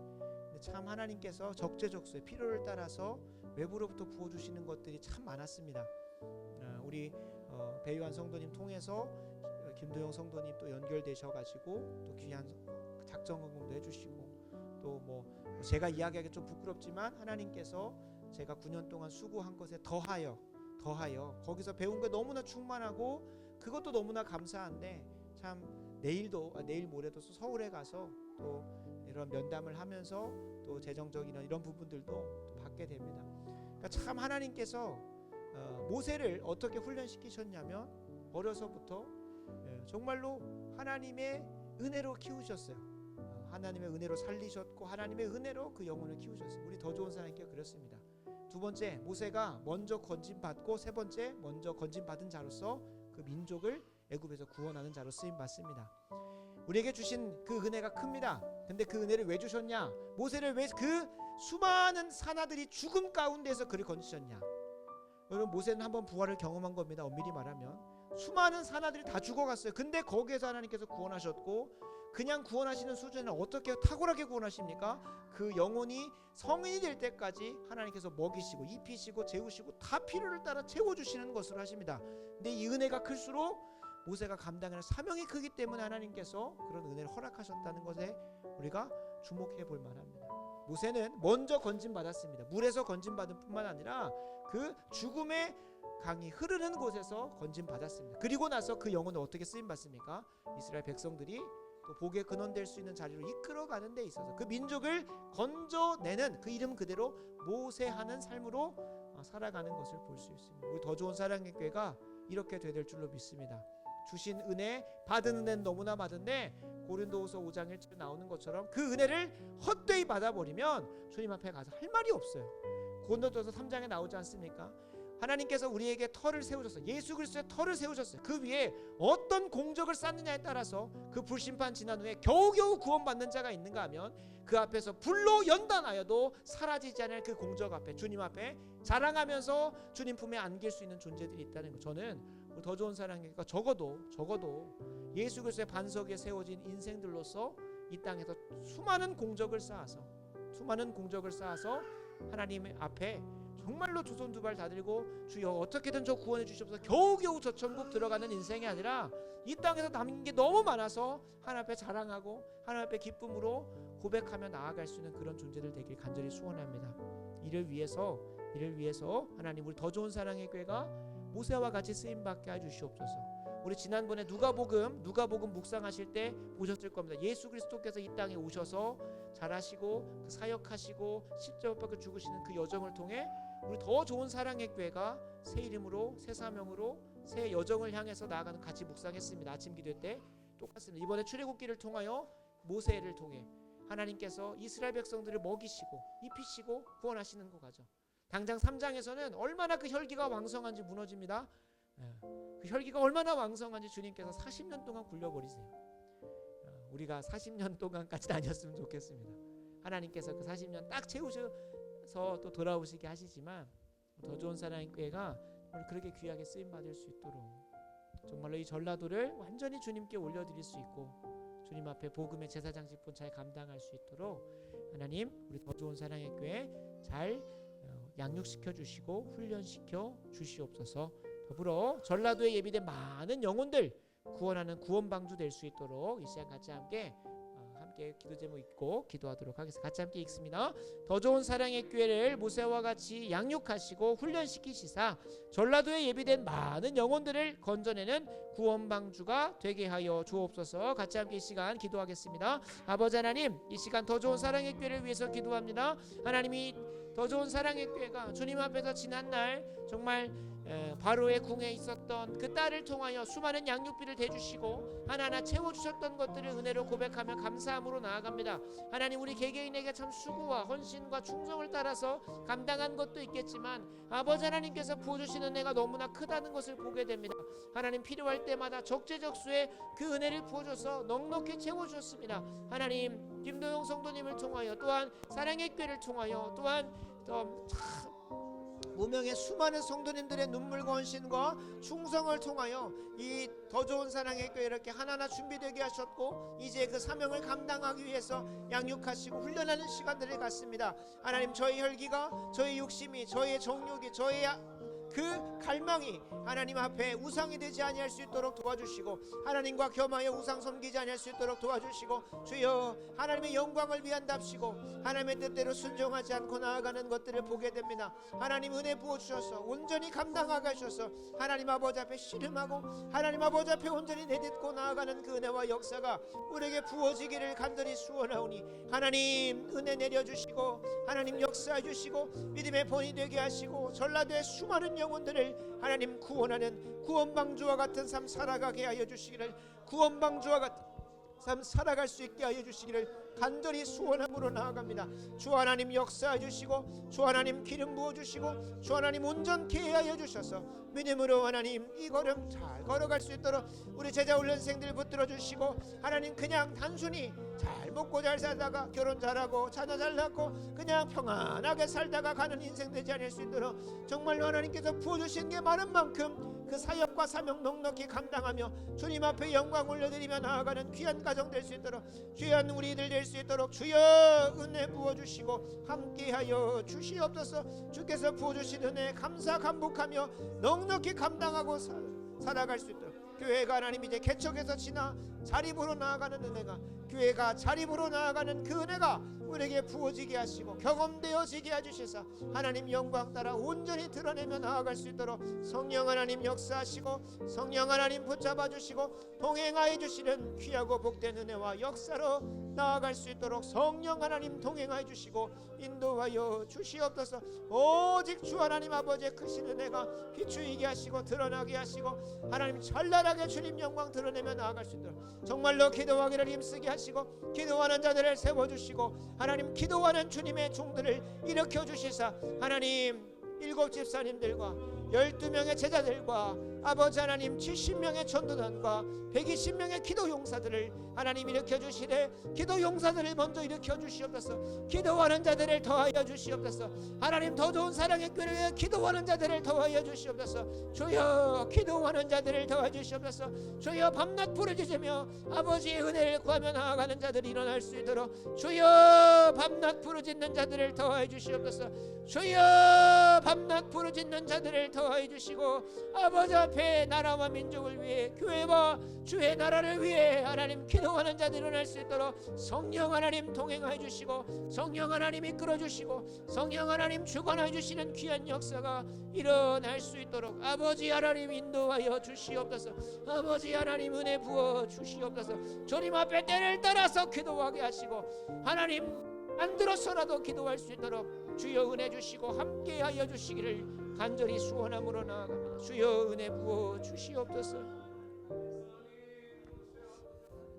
Speaker 1: 참 하나님께서 적재적소에 필요를 따라서 외부로부터 부어주시는 것들이 참 많았습니다. 우리 배유한 성도님 통해서 김도영 성도님 또 연결되셔가지고 또 귀한 작정헌금도 해주시고 또 뭐 제가 이야기하기 좀 부끄럽지만 하나님께서 제가 9년 동안 수고한 것에 더하여 거기서 배운 게 너무나 충만하고 그것도 너무나 감사한데 참 내일 모레도 서울에 가서 또 이런 면담을 하면서 또 재정적인 이런 부분들도 또 받게 됩니다. 그러니까 참 하나님께서 모세를 어떻게 훈련시키셨냐면 어려서부터 정말로 하나님의 은혜로 키우셨어요. 하나님의 은혜로 살리셨고 하나님의 은혜로 그 영혼을 키우셨어요. 우리 더 좋은 사람께 그렇습니다. 두 번째, 모세가 먼저 건진받고 세 번째 먼저 건진받은 자로서 그 민족을 애굽에서 구원하는 자로 쓰임 받습니다. 우리에게 주신 그 은혜가 큽니다. 근데 그 은혜를 왜 주셨냐? 모세를 왜 그 수많은 사나들이 죽음 가운데서 그를 건지셨냐? 여러분, 모세는 한번 부활을 경험한 겁니다. 엄밀히 말하면 수많은 사나들이 다 죽어갔어요. 근데 거기에서 하나님께서 구원하셨고, 그냥 구원하시는 수준은 어떻게 탁월하게 구원하십니까? 그 영혼이 성인이 될 때까지 하나님께서 먹이시고 입히시고 재우시고 다 필요를 따라 채워주시는 것으로 하십니다. 근데 이 은혜가 클수록 모세가 감당하는 사명이 크기 때문에 하나님께서 그런 은혜를 허락하셨다는 것에 우리가 주목해 볼 만합니다. 모세는 먼저 건진 받았습니다. 물에서 건진 받은 뿐만 아니라 그 죽음의 강이 흐르는 곳에서 건진 받았습니다. 그리고 나서 그 영혼을 어떻게 쓰임 받습니까? 이스라엘 백성들이 또 복의 근원될 수 있는 자리로 이끌어가는 데 있어서 그 민족을 건져내는 그 이름 그대로 모세하는 삶으로 살아가는 것을 볼 수 있습니다. 우리 더 좋은 사랑의 교회가 이렇게 될 줄로 믿습니다. 주신 은혜, 받은 은혜는 너무나 많은데 고린도후서 5장 1절에 나오는 것처럼 그 은혜를 헛되이 받아버리면 주님 앞에 가서 할 말이 없어요. 고린도후서 3장에 나오지 않습니까? 하나님께서 우리에게 터를 세우셨어요. 예수 그리스도의 터를 세우셨어요. 그 위에 어떤 공적을 쌓느냐에 따라서 그 불심판 지난 후에 겨우겨우 구원받는 자가 있는가 하면 그 앞에서 불로 연단하여도 사라지지 않을 그 공적 앞에, 주님 앞에 자랑하면서 주님 품에 안길 수 있는 존재들이 있다는 거. 저는 더 좋은 사랑이니까 적어도 예수 그리스도의 반석 위에 세워진 인생들로서 이 땅에서 수많은 공적을 쌓아서 하나님 앞에 정말로 두 손 두 발 다 들고 주여 어떻게든 저 구원해 주시옵소서 겨우겨우 저 천국 들어가는 인생이 아니라 이 땅에서 남은 게 너무 많아서 하나님 앞에 자랑하고 하나님 앞에 기쁨으로 고백하며 나아갈 수 있는 그런 존재들 되길 간절히 소원합니다. 이를 위해서 하나님 우리 더 좋은 사랑의 교회가 모세와 같이 쓰임받게 해주시옵소서. 우리 지난번에 누가복음 묵상하실 때 보셨을 겁니다. 예수 그리스도께서 이 땅에 오셔서 잘하시고 그 사역하시고 십자가에 죽으시는 그 여정을 통해 우리 더 좋은 사랑의 교회가 새 이름으로 새 사명으로 새 여정을 향해서 나아가는 같이 묵상했습니다. 아침 기도 때 똑같습니다. 이번에 출애굽기를 통하여 모세를 통해 하나님께서 이스라엘 백성들을 먹이시고 입히시고 구원하시는 거 가죠. 당장 3장에서는 얼마나 그 혈기가 왕성한지 무너집니다. 그 혈기가 얼마나 왕성한지 주님께서 40년 동안 굴려버리세요. 우리가 40년 동안까지 다녔으면 좋겠습니다. 하나님께서 그 40년 딱 채우셔서 또 돌아오시게 하시지만 더 좋은 사랑의 교회가 오늘 그렇게 귀하게 쓰임받을 수 있도록 정말로 이 전라도를 완전히 주님께 올려드릴 수 있고 주님 앞에 복음의 제사장직분 잘 감당할 수 있도록 하나님 우리 더 좋은 사랑의 교회 잘 양육시켜 주시고 훈련시켜 주시옵소서. 더불어 전라도에 예비된 많은 영혼들 구원하는 구원방주 될 수 있도록 이 시간 같이 함께 기도 제목 읽고 기도하도록 하겠습니다. 같이 함께 읽습니다. 더 좋은 사랑의 교회를 모세와 같이 양육하시고 훈련시키시사 전라도에 예비된 많은 영혼들을 건져내는 구원방주가 되게 하여 주옵소서. 같이 함께 이 시간 기도하겠습니다. 아버지 하나님, 이 시간 더 좋은 사랑의 교회를 위해서 기도합니다. 하나님이 더 좋은 사랑의 교회가 주님 앞에서 지난날 정말 바로의 궁에 있었던 그 딸을 통하여 수많은 양육비를 대주시고 하나하나 채워주셨던 것들을 은혜로 고백하며 감사함으로 나아갑니다. 하나님 우리 개개인에게 참 수고와 헌신과 충성을 따라서 감당한 것도 있겠지만 아버지 하나님께서 부어주시는 은혜가 너무나 크다는 것을 보게 됩니다. 하나님 필요할 때마다 적재적소에 그 은혜를 부어줘서 넉넉히 채워주셨습니다. 하나님 김도영 성도님을 통하여 또한 사랑의 교회를 통하여 또한 무명의 수많은 성도님들의 눈물과 헌신과 충성을 통하여 이 더 좋은 사랑의 교회 이렇게 하나하나 준비되게 하셨고 이제 그 사명을 감당하기 위해서 양육하시고 훈련하는 시간들을 갖습니다. 하나님 저희 혈기가 저희 욕심이 저희의 정욕이 저희의 그 갈망이 하나님 앞에 우상이 되지 아니할 수 있도록 도와주시고 하나님과 겸하여 우상 섬기지 아니할 수 있도록 도와주시고 주여 하나님의 영광을 위한답시고 하나님의 뜻대로 순종하지 않고 나아가는 것들을 보게 됩니다. 하나님 은혜 부어주셔서 온전히 감당하게 하셔서 하나님 아버지 앞에 씨름하고 하나님 아버지 앞에 온전히 내딛고 나아가는 그 은혜와 역사가 우리에게 부어지기를 간절히 수원하오니 하나님 은혜 내려주시고 하나님 역사해 주시고 믿음의 본이 되게 하시고 전라도의 수많은 영혼들을 하나님 구원하는 구원방주와 같은 삶 살아가게 하여 주시기를 구원방주와 같은 삶 살아갈 수 있게 하여 주시기를 간절히 소원함으로 나아갑니다. 주 하나님 역사해 주시고 주 하나님 기름 부어 주시고 주 하나님 온전케 하여 주셔서 믿음으로 하나님 이 걸음 잘 걸어갈 수 있도록 우리 제자 훈련생들 붙들어 주시고 하나님 그냥 단순히 잘 먹고 잘 살다가 결혼 잘하고 자녀 잘 낳고 그냥 평안하게 살다가 가는 인생 되지 않을 수 있도록 정말로 하나님께서 부어주신 게 많은 만큼 그 사역과 사명 넉넉히 감당하며 주님 앞에 영광 올려드리며 나아가는 귀한 가정 될 수 있도록 귀한 우리들 될 수 있도록 주여 은혜 부어주시고 함께하여 주시옵소서. 주께서 부어주신 은혜 감사 감복하며 넉넉히 감당하고 살아갈 수 있도록 교회가 하나님 이제 개척에서 지나 자립으로 나아가는 은혜가 교회가 자립으로 나아가는 그 은혜가 우리에게 부어지게 하시고 경험되어지게 해주셔서 하나님 영광 따라 온전히 드러내며 나아갈 수 있도록 성령 하나님 역사하시고 성령 하나님 붙잡아 주시고 동행하여 주시는 귀하고 복된 은혜와 역사로 나아갈 수 있도록 성령 하나님 동행하여 주시고 인도하여 주시옵소서. 오직 주 하나님 아버지의 크신 은혜가 비추이게 하시고 드러나게 하시고 하나님 찬란하게 주님 영광 드러내며 나아갈 수 있도록 정말로 기도하기를 힘쓰게 하시고 기도하는 자들을 세워주시고 하나님 기도하는 주님의 종들을 일으켜 주시사 하나님 7 집사님들과 12명의 제자들과 아버지 하나님 70명의 전도단과 120명의 기도 용사들을 하나님 일으켜 주시되 기도 용사들을 먼저 일으켜 주시옵소서. 기도하는 자들을 더하여 주시옵소서. 하나님 더 좋은 사랑의 교회를 위해 기도하는 자들을 더하여 주시옵소서. 주여 기도하는 자들을 더하여 주시옵소서. 주여 밤낮 부르짖으며 아버지의 은혜를 구하며 나아가는 자들이 일어날 수 있도록 주여 밤낮 부르짖는 자들을 더하여 주시옵소서. 주여 밤낮 부르짖는 자들을 더하여 주시고 아버지 앞에 나라와 민족을 위해 교회와 주의 나라를 위해 하나님 기도하는 자들이 일어날 수 있도록 성령 하나님 동행하여 주시고 성령 하나님 이끌어 주시고 성령 하나님 주관하여 주시는 귀한 역사가 일어날 수 있도록 아버지 하나님 인도하여 주시옵소서. 아버지 하나님 은혜 부어 주시옵소서. 주님 앞에 때를 따라서 기도하게 하시고 하나님 안 들어서라도 기도할 수 있도록 주여 은혜 주시고 함께하여 주시기를 간절히 소원함으로 나아갑니다. 주여 은혜 부어 주시옵소서.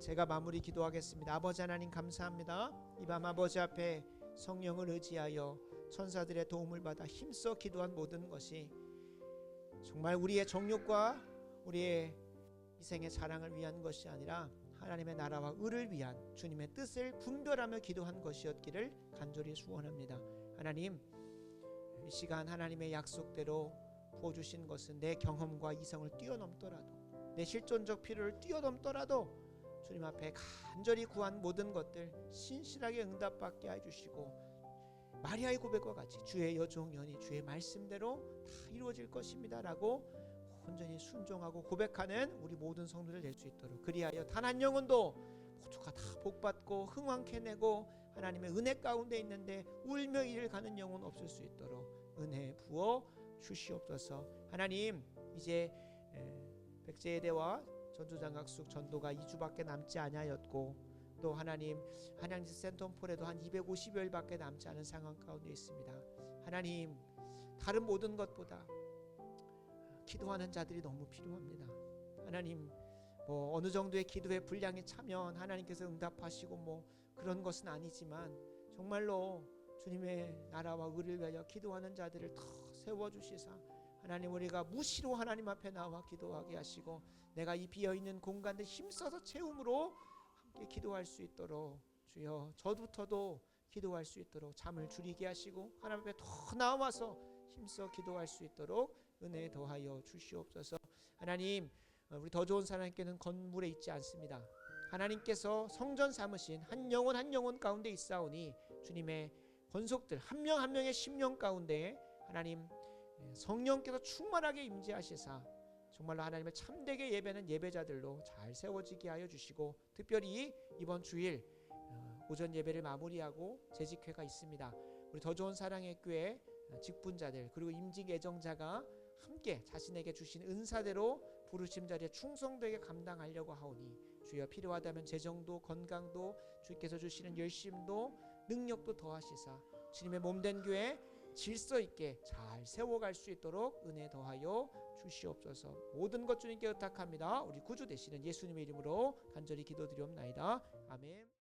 Speaker 1: 제가 마무리 기도하겠습니다. 아버지 하나님 감사합니다. 이 밤 아버지 앞에 성령을 의지하여 천사들의 도움을 받아 힘써 기도한 모든 것이 정말 우리의 정욕과 우리의 희생의 자랑을 위한 것이 아니라 하나님의 나라와 의를 위한 주님의 뜻을 분별하며 기도한 것이었기를 간절히 소원합니다. 하나님 이 시간 하나님의 약속대로 부어주신 것은 내 경험과 이성을 뛰어넘더라도 내 실존적 필요를 뛰어넘더라도 주님 앞에 간절히 구한 모든 것들 신실하게 응답받게 해주시고 마리아의 고백과 같이 주의 여종연이 주의 말씀대로 다 이루어질 것입니다 라고 온전히 순종하고 고백하는 우리 모든 성도들 될 수 있도록 그리하여 단 한 영혼도 모두가 다 복받고 흥왕케 내고 하나님의 은혜 가운데 있는데 울며 이를 가는 영혼 없을 수 있도록 은혜 부어 주시옵소서. 하나님 이제 백제예대와 전주장학숙 전도가 2주밖에 남지 아니하였고 또 하나님 한양지 센텀폴에도 한 250여일밖에 남지 않은 상황 가운데 있습니다. 하나님 다른 모든 것보다 기도하는 자들이 너무 필요합니다. 하나님 뭐 어느 정도의 기도의 분량이 차면 하나님께서 응답하시고 뭐 그런 것은 아니지만 정말로 주님의 나라와 의를 위하여 기도하는 자들을 더 세워주시사 하나님 우리가 무시로 하나님 앞에 나와 기도하게 하시고 내가 이 비어있는 공간들 힘써서 채움으로 함께 기도할 수 있도록 주여 저부터도 기도할 수 있도록 잠을 줄이게 하시고 하나님 앞에 더 나와서 힘써 기도할 수 있도록 은혜 더하여 주시옵소서. 하나님 우리 더 좋은 사람께는 건물에 있지 않습니다. 하나님께서 성전 삼으신 한 영혼 한 영혼 가운데 있사오니 주님의 권속들 한 명 한 명의 심령 가운데 하나님 성령께서 충만하게 임재하시사 정말로 하나님의 참되게 예배는 예배자들로 잘 세워지게 하여 주시고 특별히 이번 주일 오전 예배를 마무리하고 재직회가 있습니다. 우리 더 좋은 사랑의 교회 직분자들 그리고 임직 애정자가 함께 자신에게 주신 은사대로 부르심 자리에 충성되게 감당하려고 하오니 주여 필요하다면 재정도 건강도 주께서 주시는 열심도 능력도 더하시사 주님의 몸된 교회 질서 있게 잘 세워갈 수 있도록 은혜 더하여 주시옵소서. 모든 것 주님께 의탁합니다. 우리 구주 되시는 예수님의 이름으로 간절히 기도드리옵나이다. 아멘.